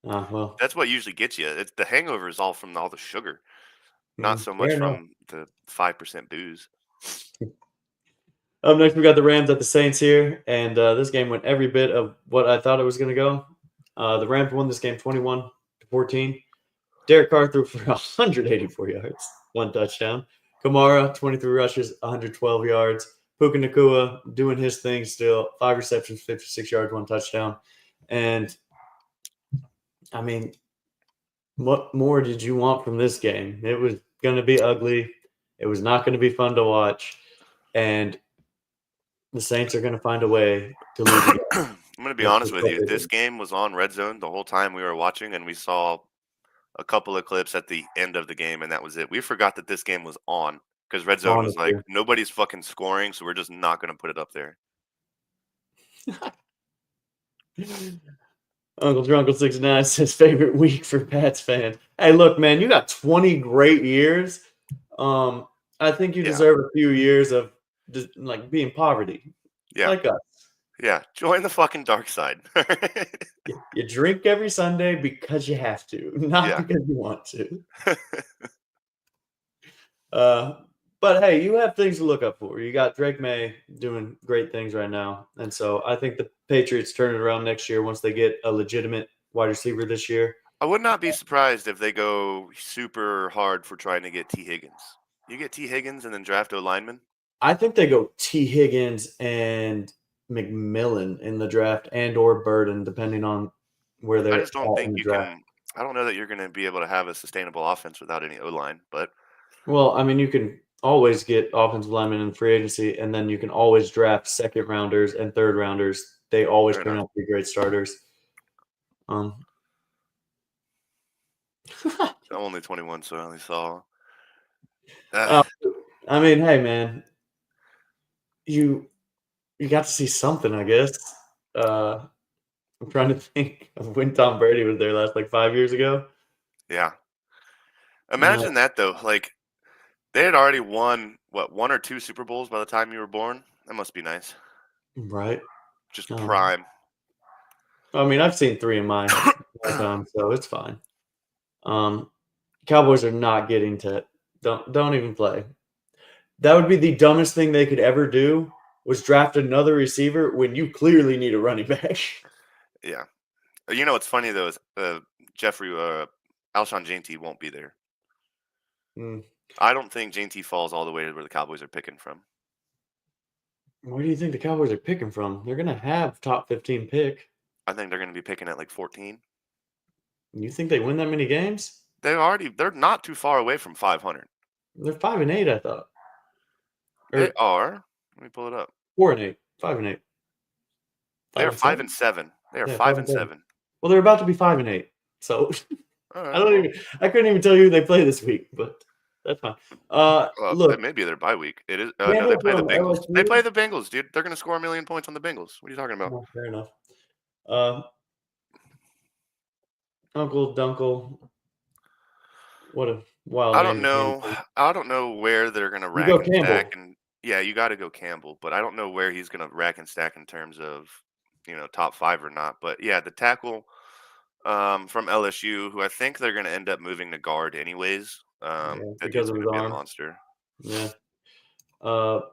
Well, That's what usually gets you. It's the hangover is all from all the sugar, not so much fair enough. from the 5% booze. Up next, we got the Rams at the Saints here, and this game went every bit of what I thought it was going to go. The Rams won this game 21-14. Derek Carr threw for 184 yards, 1 touchdown. Kamara, 23 rushes, 112 yards. Puka Nakua doing his thing still, 5 receptions, 56 yards, 1 touchdown. And, I mean, what more did you want from this game? It was going to be ugly. It was not going to be fun to watch. And the Saints are going to find a way to lose again. I'm going to be honest with you. This game was on Red Zone the whole time we were watching, and we saw a couple of clips at the end of the game, and that was it. We forgot that this game was on because Red Zone was like, nobody's fucking scoring, so we're just not going to put it up there. Uncle Drunkle 69 says favorite week for Pats fans. Hey, look, man, you got 20 great years. I think you deserve a few years of just like being poverty. Yeah. Like us. Yeah. Join the fucking dark side. You drink every Sunday because you have to, not because you want to. But hey, you have things to look up for. You got Drake May doing great things right now. And so I think the Patriots turn it around next year once they get a legitimate wide receiver this year. I would not be surprised if they go super hard for trying to get T. Higgins. You get T. Higgins and then draft O lineman? I think they go T. Higgins and McMillan in the draft and or Burden, depending on where they're I just don't think in the you draft. can. I don't know that you're going to be able to have a sustainable offense without any O-line, but. Well, I mean, you can always get offensive linemen in free agency, and then you can always draft second rounders and third rounders. They always turn out to be great starters. I'm only 21, so I only saw. I mean, hey, man, you got to see something, I guess. I'm trying to think of when Tom Brady was there last, like 5 years ago. Yeah. Imagine that, though. Like, they had already won, 1 or 2 Super Bowls by the time you were born? That must be nice. Right. Just prime. I mean, I've seen 3 in my time, so it's fine. Cowboys are not getting to don't even play. That would be the dumbest thing they could ever do was draft another receiver when you clearly need a running back. Yeah. You know what's funny, though, is Alshon Jante won't be there. I don't think Jante falls all the way to where the Cowboys are picking from. Where do you think the Cowboys are picking from? They're going to have top 15 pick. I think they're going to be picking at like 14. You think they win that many games? They're not too far away from 500. They're 5-8, I thought. They are. Let me pull it up. 4-8, 5-8. They're 5-7. They are 5-7. Well, they're about to be 5-8. So right, I couldn't even tell you who they play this week, but that's fine. Look, maybe their bye week. It is. No, they play the Bengals. They play the Bengals, dude. They're going to score 1 million points on the Bengals. What are you talking about? Oh, fair enough. Uncle Dunkle. What a wild I name. I don't know where they're going to rack and stack. And yeah, you got to go Campbell, but I don't know where he's going to rack and stack in terms of, top 5 or not. But yeah, the tackle from LSU, who I think they're going to end up moving to guard anyways. Because of his arm. A monster. Yeah.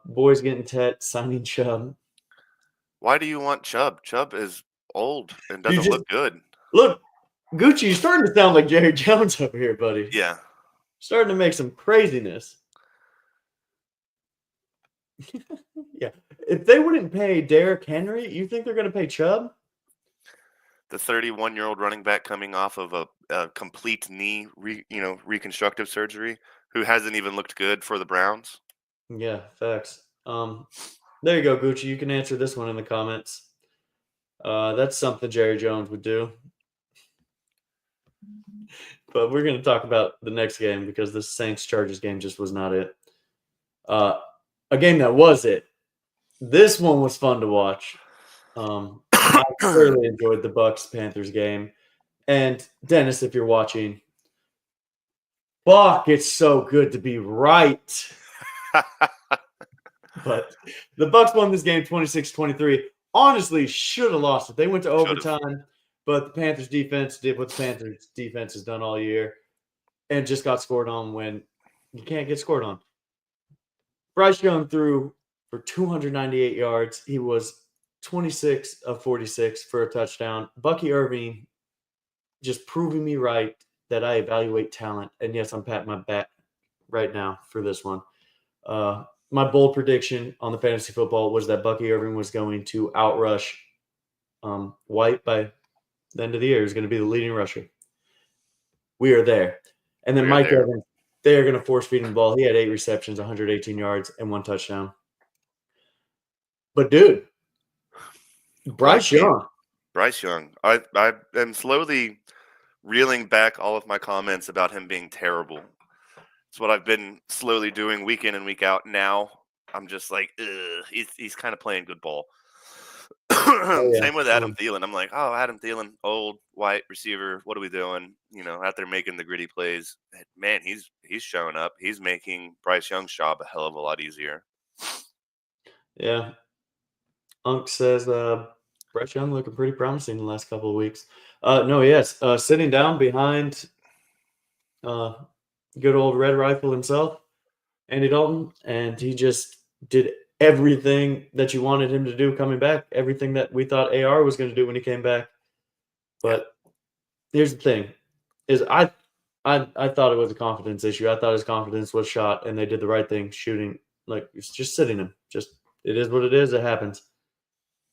Boys getting Tet, signing Chubb. Why do you want Chubb? Chubb is old and doesn't look good. Look, Gucci, you're starting to sound like Jerry Jones over here, buddy. Yeah. Starting to make some craziness. Yeah. If they wouldn't pay Derrick Henry, you think they're going to pay Chubb? the 31-year-old running back coming off of a complete knee, reconstructive surgery, who hasn't even looked good for the Browns. Yeah, facts. There you go, Gucci. You can answer this one in the comments. That's something Jerry Jones would do. But we're going to talk about the next game because the Saints-Chargers game just was not it. A game that was it. This one was fun to watch. I thoroughly enjoyed the Bucs-Panthers game. And Dennis, if you're watching, fuck, it's so good to be right. But the Bucs won this game 26-23. Honestly, should have lost it. They went to overtime, but the Panthers defense did what the Panthers defense has done all year and just got scored on when you can't get scored on. Bryce Young threw for 298 yards. He was 26 of 46 for a touchdown. Bucky Irving just proving me right that I evaluate talent. And yes, I'm patting my back right now for this one. My bold prediction on the fantasy football was that Bucky Irving was going to outrush White by the end of the year. He was going to be the leading rusher. We are there. And then Mike Evans, they are going to force feed him the ball. He had 8 receptions, 118 yards, and 1 touchdown. But, dude, Bryce Young. I am slowly reeling back all of my comments about him being terrible. It's what I've been slowly doing week in and week out. Now I'm just like, he's kind of playing good ball. Same with Adam Thielen. I'm like, Adam Thielen, old white receiver. What are we doing? Out there making the gritty plays. Man, he's showing up. He's making Bryce Young's job a hell of a lot easier. Yeah. Unk says Bryce Young looking pretty promising the last couple of weeks. Sitting down behind good old Red Rifle himself, Andy Dalton, and he just did everything that you wanted him to do coming back, everything that we thought AR was going to do when he came back. But here's the thing, is I thought it was a confidence issue. I thought his confidence was shot, and they did the right thing, shooting, like, it's just sitting him. Just, it is what it is. It happens.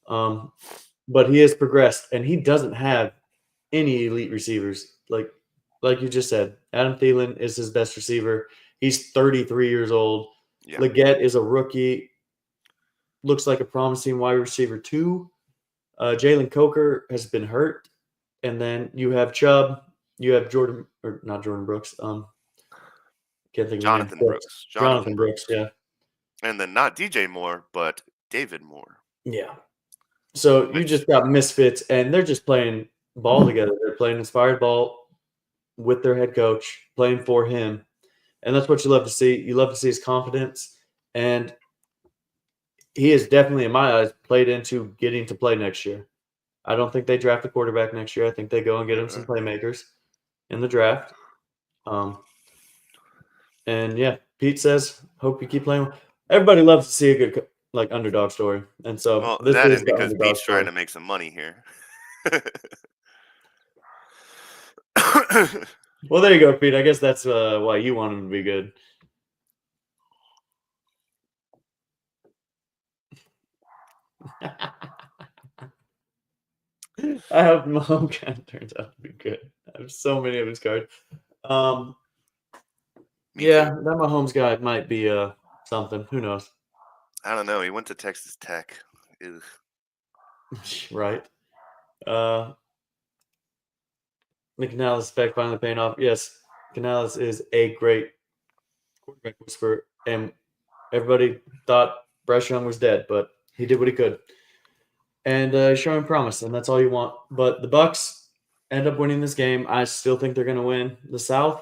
But he has progressed, and he doesn't have any elite receivers. Like you just said, Adam Thielen is his best receiver. He's 33 years old. Yeah. Leggett is a rookie. Looks like a promising wide receiver too. Jalen Coker has been hurt. And then you have Chubb. You have not Jordan Brooks. Can't think of Jonathan Brooks. Jonathan Brooks, yeah. And then not DJ Moore, but David Moore. Yeah. So you just got misfits, and they're just playing ball together. They're playing inspired ball with their head coach, playing for him. And that's what you love to see. You love to see his confidence. And he is definitely, in my eyes, played into getting to play next year. I don't think they draft a quarterback next year. I think they go and get him some playmakers in the draft. And yeah, Pete says, hope you keep playing. Everybody loves to see a good underdog story. And so this is because Pete's trying to make some money here. Well, there you go, Pete. I guess that's why you want him to be good. I hope Mahomes kind of turns out to be good. I have so many of his cards. That Mahomes guy might be something. Who knows? I don't know. He went to Texas Tech. Ew. Right. The Canales effect finally paying off. Yes, Canales is a great quarterback whisperer, and everybody thought Bryce Young was dead, but he did what he could. And showing promise, and that's all you want. But the Bucs end up winning this game. I still think they're going to win the South.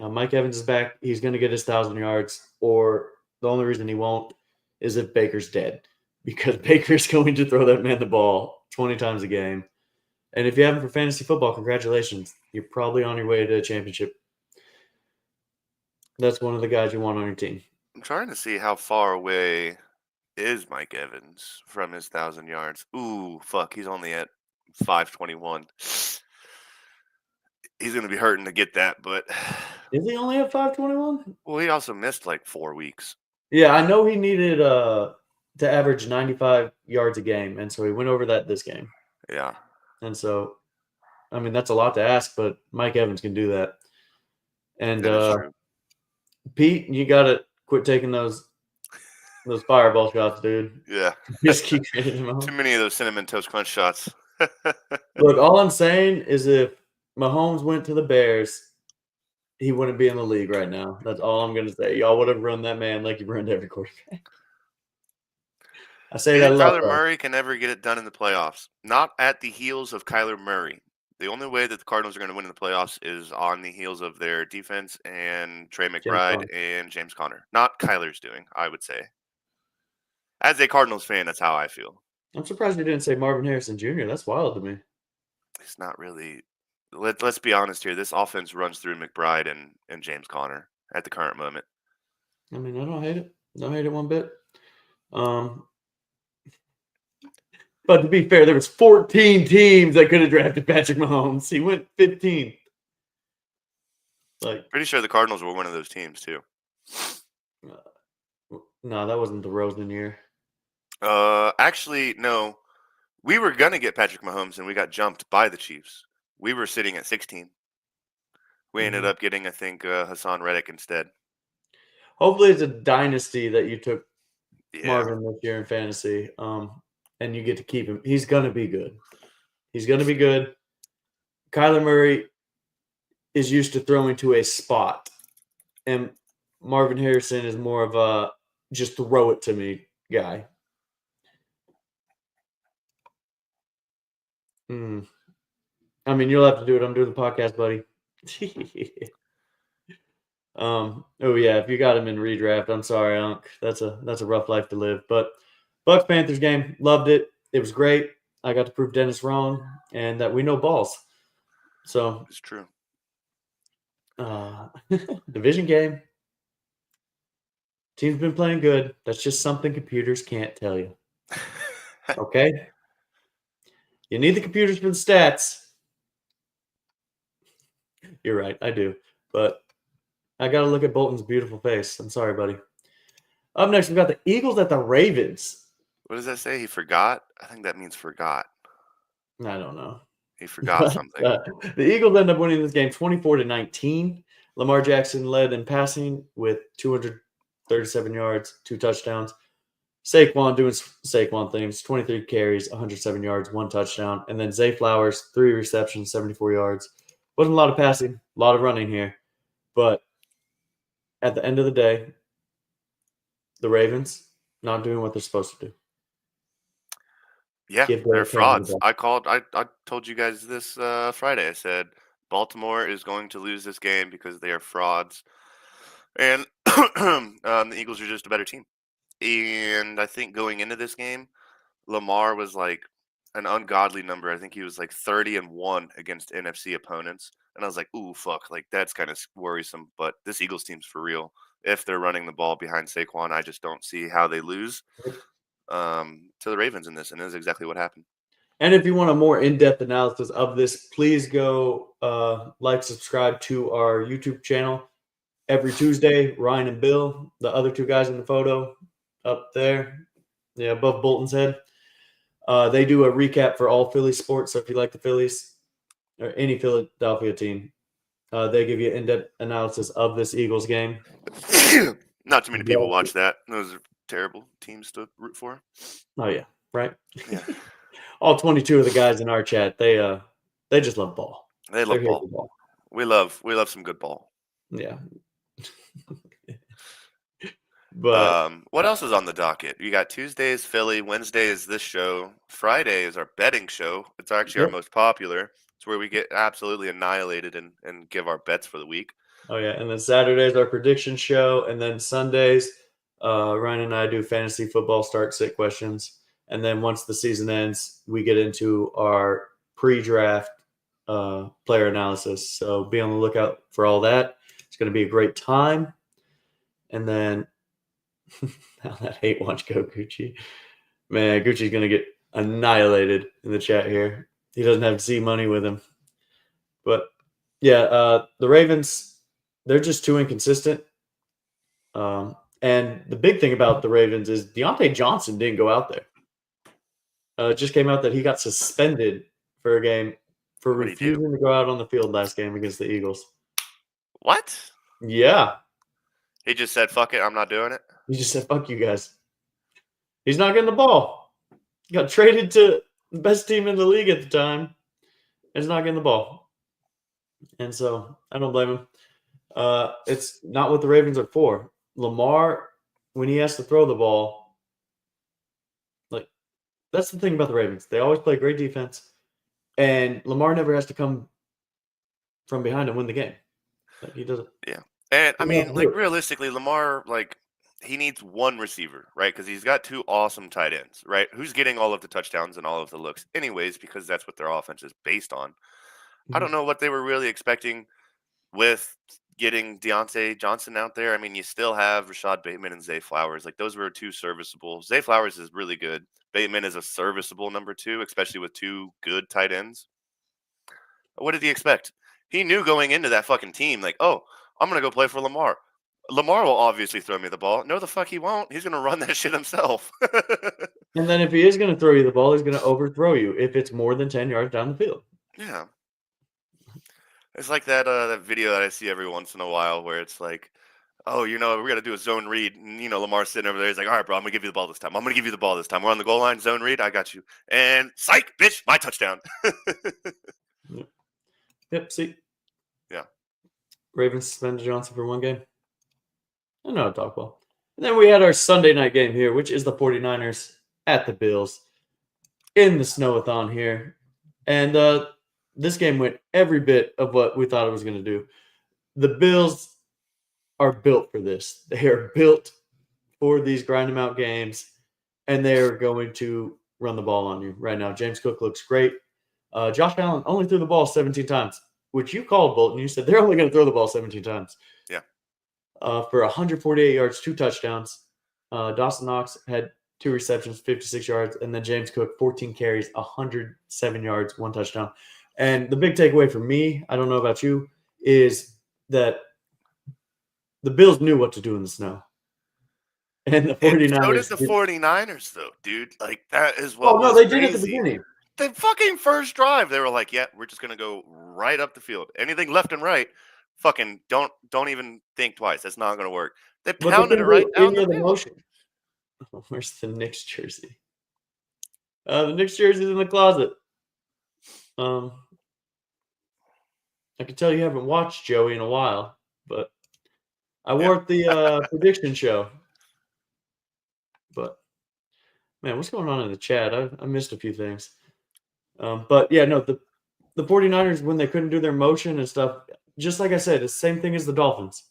Mike Evans is back. He's going to get his 1,000 yards, or the only reason he won't is if Baker's dead, because Baker's going to throw that man the ball 20 times a game. And if you have him for fantasy football, congratulations. You're probably on your way to a championship. That's one of the guys you want on your team. I'm trying to see how far away is Mike Evans from his 1,000 yards. Ooh, fuck. He's only at 521. He's going to be hurting to get that, but... Is he only at 521? Well, he also missed like 4 weeks. Yeah, I know he needed to average 95 yards a game, and so he went over that this game. Yeah. And so, I mean, that's a lot to ask, but Mike Evans can do that. And That is true. Pete, you got to quit taking those fireball shots, dude. Yeah. Just keep hitting them Too home. many of those cinnamon toast crunch shots. Look, all I'm saying is if Mahomes went to the Bears, he wouldn't be in the league right now. That's all I'm going to say. Y'all would have run that man like you ruined every quarterback. I say that a lot, Kyler though. Murray can never get it done in the playoffs. Not at the heels of Kyler Murray. The only way that the Cardinals are going to win in the playoffs is on the heels of their defense and Trey McBride Conner. and James Conner. Not Kyler's doing, I would say. As a Cardinals fan, that's how I feel. I'm surprised you didn't say Marvin Harrison Jr. That's wild to me. It's not really. Let's be honest here. This offense runs through McBride and James Conner at the current moment. I mean, I don't hate it. Don't hate it one bit. But to be fair, there was 14 teams that could have drafted Patrick Mahomes. He went 15. Like, Pretty sure the Cardinals were one of those teams too. no, that wasn't the Rosen year. Actually, no. We were gonna get Patrick Mahomes, and we got jumped by the Chiefs. We were sitting at 16. We ended up getting, I think, Hassan Reddick instead. Hopefully, it's a dynasty that you took Yeah. Marvin this year in fantasy, and you get to keep him. He's gonna be good. He's gonna be good. Kyler Murray is used to throwing to a spot, and Marvin Harrison is more of a just throw it to me guy. I mean, you'll have to do it. I'm doing the podcast, buddy. Oh yeah, if you got him in redraft, I'm sorry, Unc. That's a rough life to live. But Bucks Panthers game, loved it. It was great. I got to prove Dennis wrong and that we know balls. So It's true. division game. Team's been playing good. That's just something computers can't tell you. Okay? You need the computers for the stats. You're right, I do. But I got to look at Bolton's beautiful face. I'm sorry, buddy. Up next, we've got the Eagles at the Ravens. What does that say? He forgot? I think that means forgot. I don't know. He forgot something. The Eagles end up winning this game 24-19. Lamar Jackson led in passing with 237 yards, 2 touchdowns. Saquon doing Saquon things, 23 carries, 107 yards, 1 touchdown. And then Zay Flowers, 3 receptions, 74 yards. Wasn't a lot of passing, a lot of running here. But at the end of the day, the Ravens not doing what they're supposed to do. Yeah, they're frauds. I told you guys this Friday. I said Baltimore is going to lose this game because they are frauds. And the Eagles are just a better team. And I think going into this game, Lamar was like an ungodly number. I think he was like 30-1 against NFC opponents. And I was like, ooh, fuck. Like, that's kind of worrisome. But this Eagles team's for real. If they're running the ball behind Saquon, I just don't see how they lose to the Ravens in this. And this is exactly what happened. And if you want a more in-depth analysis of this, please go subscribe to our YouTube channel. Every Tuesday, Ryan and Bill, the other 2 guys in the photo up there, above Bolton's head, they do a recap for all Philly sports. So if you like the Phillies or any Philadelphia team, they give you in-depth analysis of this Eagles game. Not too many people watch that. Those are terrible teams to root for. Oh, yeah, right? Yeah. All 22 of the guys in our chat, they just love ball. They love ball. We love some good ball. Yeah. But what else is on the docket? You got Tuesdays Philly, Wednesday is this show, Friday is our betting show. It's actually our most popular. It's where we get absolutely annihilated and give our bets for the week. Oh yeah, and then Saturdays our prediction show, and then Sundays, Ryan and I do fantasy football start sit questions, and then once the season ends, we get into our pre-draft player analysis. So be on the lookout for all that. It's going to be a great time. And then that hate watch go Gucci. Man, Gucci's going to get annihilated in the chat here. He doesn't have Z money with him. But yeah, the Ravens, they're just too inconsistent. And the big thing about the Ravens is Deontay Johnson didn't go out there. It just came out that he got suspended for a game for What'd he do? refusing to go out on the field last game against the Eagles. What? Yeah. He just said, "Fuck it, I'm not doing it." He just said, fuck you guys. He's not getting the ball. He got traded to the best team in the league at the time. And he's not getting the ball. And so I don't blame him. It's not what the Ravens are for. Lamar, when he has to throw the ball, like that's the thing about the Ravens. They always play great defense. And Lamar never has to come from behind and win the game. Like, he doesn't. Yeah. And I He doesn't mean, do like it. realistically, Lamar, like he needs one receiver, right? Because he's got two awesome tight ends, right? Who's getting all of the touchdowns and all of the looks, anyways, because that's what their offense is based on. I don't know what they were really expecting with getting Deontay Johnson out there. I mean, you still have Rashad Bateman and Zay Flowers. Like those were two serviceable. Zay Flowers is really good. Bateman is a serviceable number two, especially with two good tight ends. What did he expect? He knew going into that fucking team, like, oh, I'm gonna go play for Lamar. Lamar will obviously throw me the ball. No, the fuck he won't. He's gonna run that shit himself. And then if he is going to throw you the ball, he's going to overthrow you if it's more than 10 yards down the field. Yeah. It's like that video that I see every once in a while where it's like, oh, we're gonna do a zone read, and Lamar's sitting over there. He's like, all right, bro, I'm gonna give you the ball this time. I'm gonna give you the ball this time. We're on the goal line, zone read. I got you. And psych, bitch, my touchdown. Yep, see? Yeah. Ravens suspended Johnson for one game. I know how to talk well. And then we had our Sunday night game here, which is the 49ers at the Bills in the snowathon here. And this game went every bit of what we thought it was going to do. The Bills are built for this. They are built for these grind them out games, and they're going to run the ball on you right now. James Cook looks great. Josh Allen only threw the ball 17 times, which you called, Bolton. You said they're only going to throw the ball 17 times. Yeah. For 148 yards, 2 touchdowns. Dawson Knox had 2 receptions, 56 yards, and then James Cook, 14 carries, 107 yards, 1 touchdown. And the big takeaway for me, I don't know about you, is that the Bills knew what to do in the snow. And the 49ers. So did the 49ers, though, dude. Like, that is what was they crazy. did at the beginning. The fucking first drive, they were like, yeah, we're just going to go right up the field. Anything left and right, fucking don't even think twice. That's not going to work. They pounded it right down the field. Motion. Where's the Knicks jersey? The Knicks jersey's in the closet. I can tell you haven't watched Joey in a while, but I wore it the prediction show. But man, what's going on in the chat? I missed a few things. But yeah, no, the 49ers, when they couldn't do their motion and stuff, just like I said, it's the same thing as the Dolphins.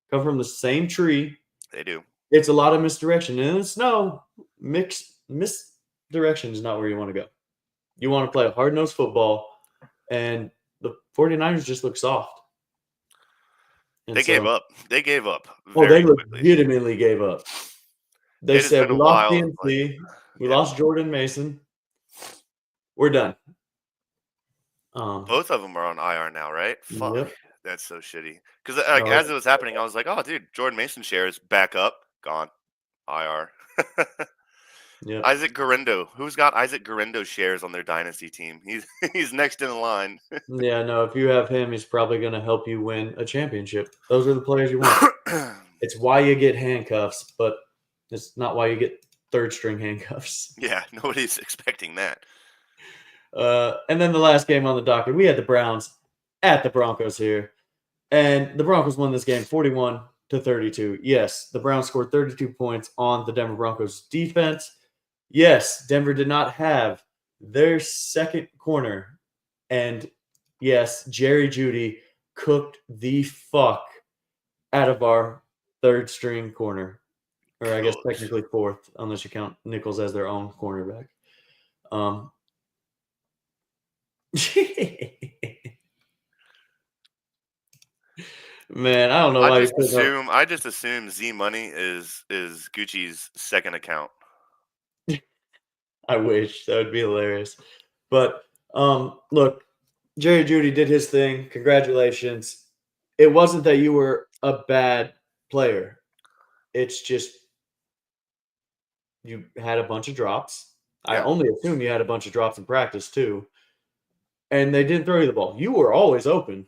Come from the same tree. They do. It's a lot of misdirection. And in the snow, misdirection is not where you want to go. You want to play hard-nosed football, and the 49ers just look soft. And they gave up. They gave up. They quickly. legitimately gave up. They said, we lost DMC. We lost Jordan Mason. We're done. Both of them are on IR now, right? Fuck. Yep. That's so shitty. Because as it was happening, I was like, oh, dude, Jordan Mason shares back up. Gone. IR. Yeah. Isaac Garendo. Who's got Isaac Garendo shares on their dynasty team? He's next in line. Yeah, no, if you have him, he's probably going to help you win a championship. Those are the players you want. It's why you get handcuffs, but it's not why you get third-string handcuffs. Yeah, nobody's expecting that. And then the last game on the docket, we had the Browns at the Broncos here. And the Broncos won this game 41-32. Yes, the Browns scored 32 points on the Denver Broncos defense. Yes, Denver did not have their second corner. And yes, Jerry Jeudy cooked the fuck out of our third string corner. Or I guess technically fourth, unless you count Nichols as their own cornerback. Man, I don't know why I just assume Z Money is Gucci's second account. I wish. That would be hilarious. But look, Jerry Jeudy did his thing. Congratulations. It wasn't that you were a bad player. It's just you had a bunch of drops. Yeah. I only assume you had a bunch of drops in practice too. and they didn't throw you the ball. You were always open.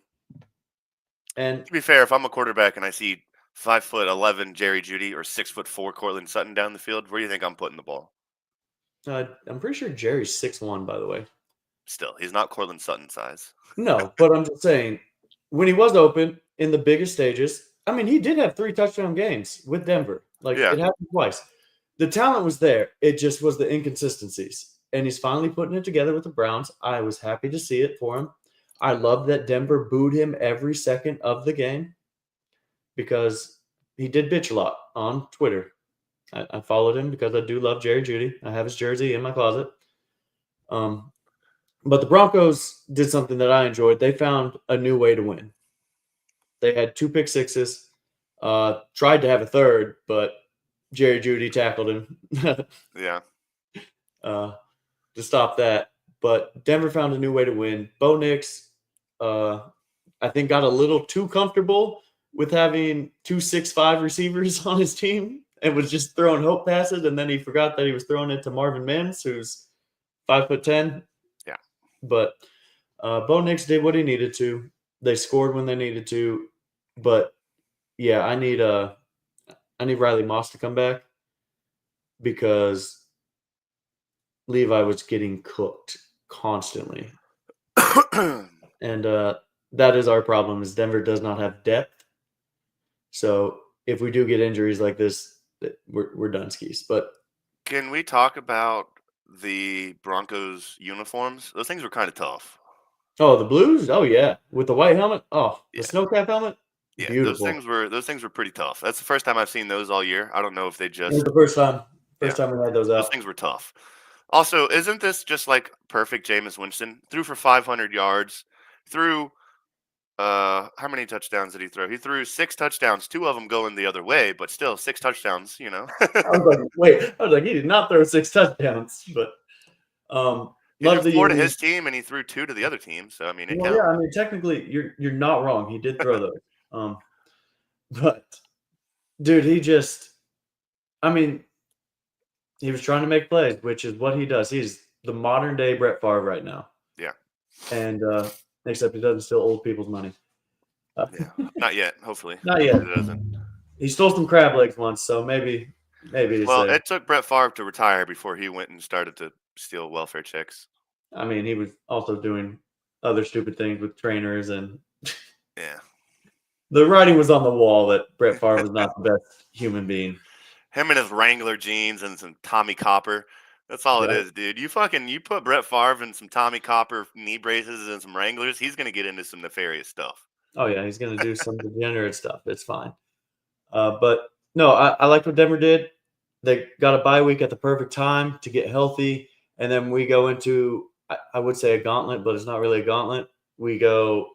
And To be fair, if I'm a quarterback and I see 5'11" Jerry Judy or 6'4" Cortland Sutton down the field, where do you think I'm putting the ball? I'm pretty sure Jerry's 6'1", by the way. Still, he's not Cortland Sutton size. No, but I'm just saying, when he was open in the biggest stages, I mean, he did have 3 touchdown games with Denver. Like, Yeah. it happened twice. The talent was there. It just was the inconsistencies. And he's finally putting it together with the Browns. I was happy to see it for him. I love that Denver booed him every second of the game because he did bitch a lot on Twitter. I followed him because I do love Jerry Judy. I have his jersey in my closet. But the Broncos did something that I enjoyed. They found a new way to win. They had 2 pick sixes, tried to have a third, but Jerry Judy tackled him Yeah. to stop that. But Denver found a new way to win. Bo Nix, I think, got a little too comfortable with having 2 6'5" receivers on his team and was just throwing hope passes, and then he forgot that he was throwing it to Marvin Mims, who's 5'10". Yeah. But Bo Nix did what he needed to. They scored when they needed to. But yeah, I need Riley Moss to come back because Levi was getting cooked constantly. And that is our problem, is Denver does not have depth. So if we do get injuries like this, we're done skis. But Can we talk about the Broncos uniforms? Those things were kind of tough. the Blues, oh yeah, with the white helmet, the Yeah. snowcap helmet, Yeah, beautiful. those things were pretty tough. That's the first time I've seen those all year. I don't know if they It was just the first time we had those those out. things were tough. Also, isn't this just like perfect Jameis Winston? Threw for 500 yards, threw how many touchdowns did he throw? He threw 6 touchdowns, 2 of them going the other way, but still 6 touchdowns, I was like, he did not throw 6 touchdowns, but He threw love the 4 to union. his team and he threw 2 to the other team. So I mean, it Well, counts. yeah, I mean, technically, you're not wrong. He did throw those. But dude, I mean, he was trying to make plays, which is what he does. He's the modern day Brett Favre right now. Yeah. And except he doesn't steal old people's money. Yeah, not yet. Hopefully, Not yet. It doesn't. He stole some crab legs once, so maybe. Well, it took Brett Favre to retire before he went and started to steal welfare checks. I mean, he was also doing other stupid things with trainers, and Yeah, the writing was on the wall that Brett Favre was not the best human being. him and his Wrangler jeans and some Tommy Copper. That's all it Right. is, dude. You put Brett Favre in some Tommy Copper knee braces and some Wranglers, he's gonna get into some nefarious stuff. Oh yeah, he's gonna do some degenerate stuff. It's fine. But no, I liked what Denver did. They got a bye week at the perfect time to get healthy, and then we go into I would say a gauntlet, but it's not really a gauntlet. We go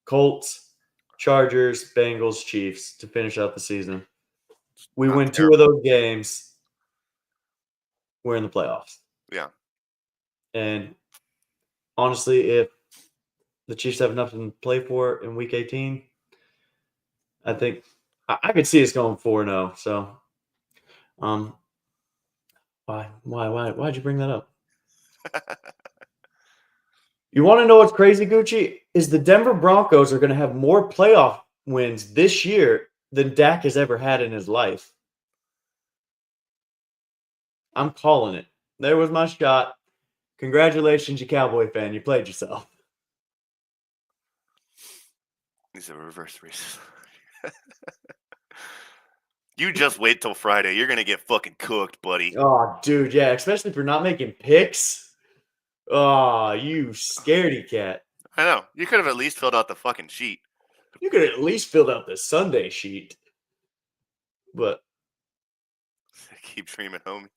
Colts, Chargers, Bengals, Chiefs to finish out the season. We Not win 2 terrible. of those games. We're in the playoffs. Yeah. And honestly, if the Chiefs have nothing to play for in Week 18, I think I could see us going 4-0. So, why'd you bring that up? You want to know what's crazy, Gucci? Is the Denver Broncos are going to have more playoff wins this year than Dak has ever had in his life. I'm calling it. There was my shot. Congratulations, you Cowboy fan. You played yourself. He's a reverse racist. You just wait till Friday. You're gonna get fucking cooked, buddy. Oh, dude, yeah, especially for not making picks. Oh, you scaredy cat. I know. You could have at least filled out the fucking sheet. You could have at least filled out the Sunday sheet. But Keep dreaming, homie.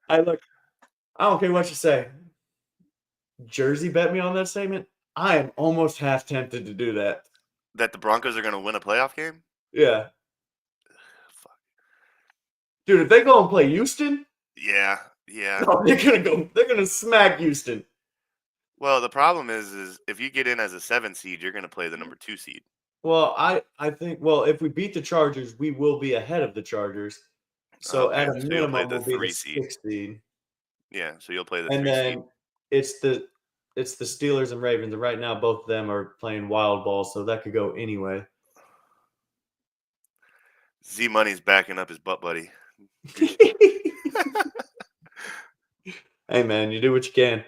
I don't care what you say. Jersey bet me on that statement. I am almost half tempted to do that. That the Broncos are gonna win a playoff game? Yeah. Fuck. Dude, if they go and play Houston, Yeah. no, they're gonna smack Houston. Well, the problem is if you get in as a 7 seed, you're gonna play the number 2 seed. Well, I think if we beat the Chargers, we will be ahead of the Chargers. So Okay, at a so you'll play minimum, the we'll be the 3 seed. 6th seed. Yeah, so you'll play the And 3 then seed. it's the Steelers and Ravens, and right now both of them are playing wild ball, so that could go anyway. Z Money's backing up his butt buddy. Hey man, you do what you can.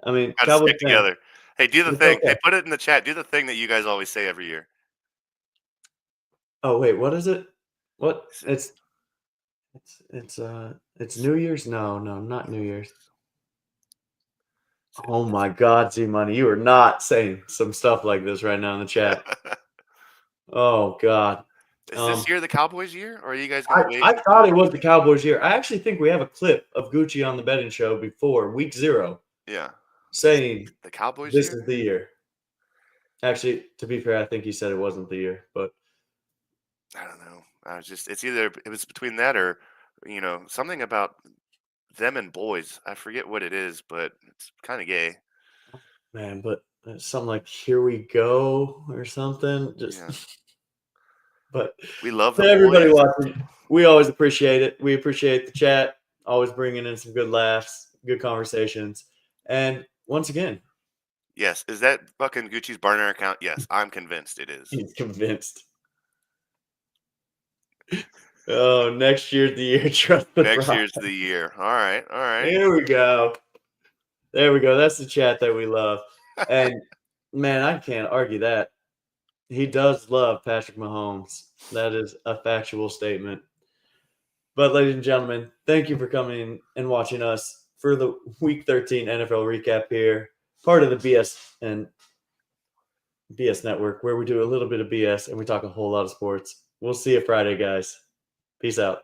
I mean, Gotta Cowboys stick fan, together. Hey, do the it's thing. okay. Hey, put it in the chat. Do the thing that you guys always say every year. Oh wait, what is it? What? Is It's New Year's? No, not New Year's. Oh my God, Z Money, you are not saying some stuff like this right now in the chat. Oh God. Is this year the Cowboys' year, or are you guys I, gonna wait? I thought it was the Cowboys' year. I actually think we have a clip of Gucci on the betting show before week 0 Yeah, saying the Cowboys' this year. is the year. Actually, to be fair, I think he said it wasn't the year, but I don't know. It was between that or something about them and boys. I forget what it is, but it's kind of gay. man, but it's something like "Here we go" or something. Just, Yeah. but We love to the everybody boys. watching, we always appreciate it. We appreciate the chat, always bringing in some good laughs, good conversations, and once again, Yes. Is that fucking Gucci's burner account? Yes, I'm convinced it is. he's convinced. Oh, next year's the year. Trust the Next process. year's the year. All right. All right. There we go. There we go. That's the chat that we love. And man, I can't argue that. He does love Patrick Mahomes. That is a factual statement. But ladies and gentlemen, thank you for coming and watching us for the Week 13 NFL recap here, part of the BS and BS Network, where we do a little bit of BS and we talk a whole lot of sports. We'll see you Friday, guys. Peace out.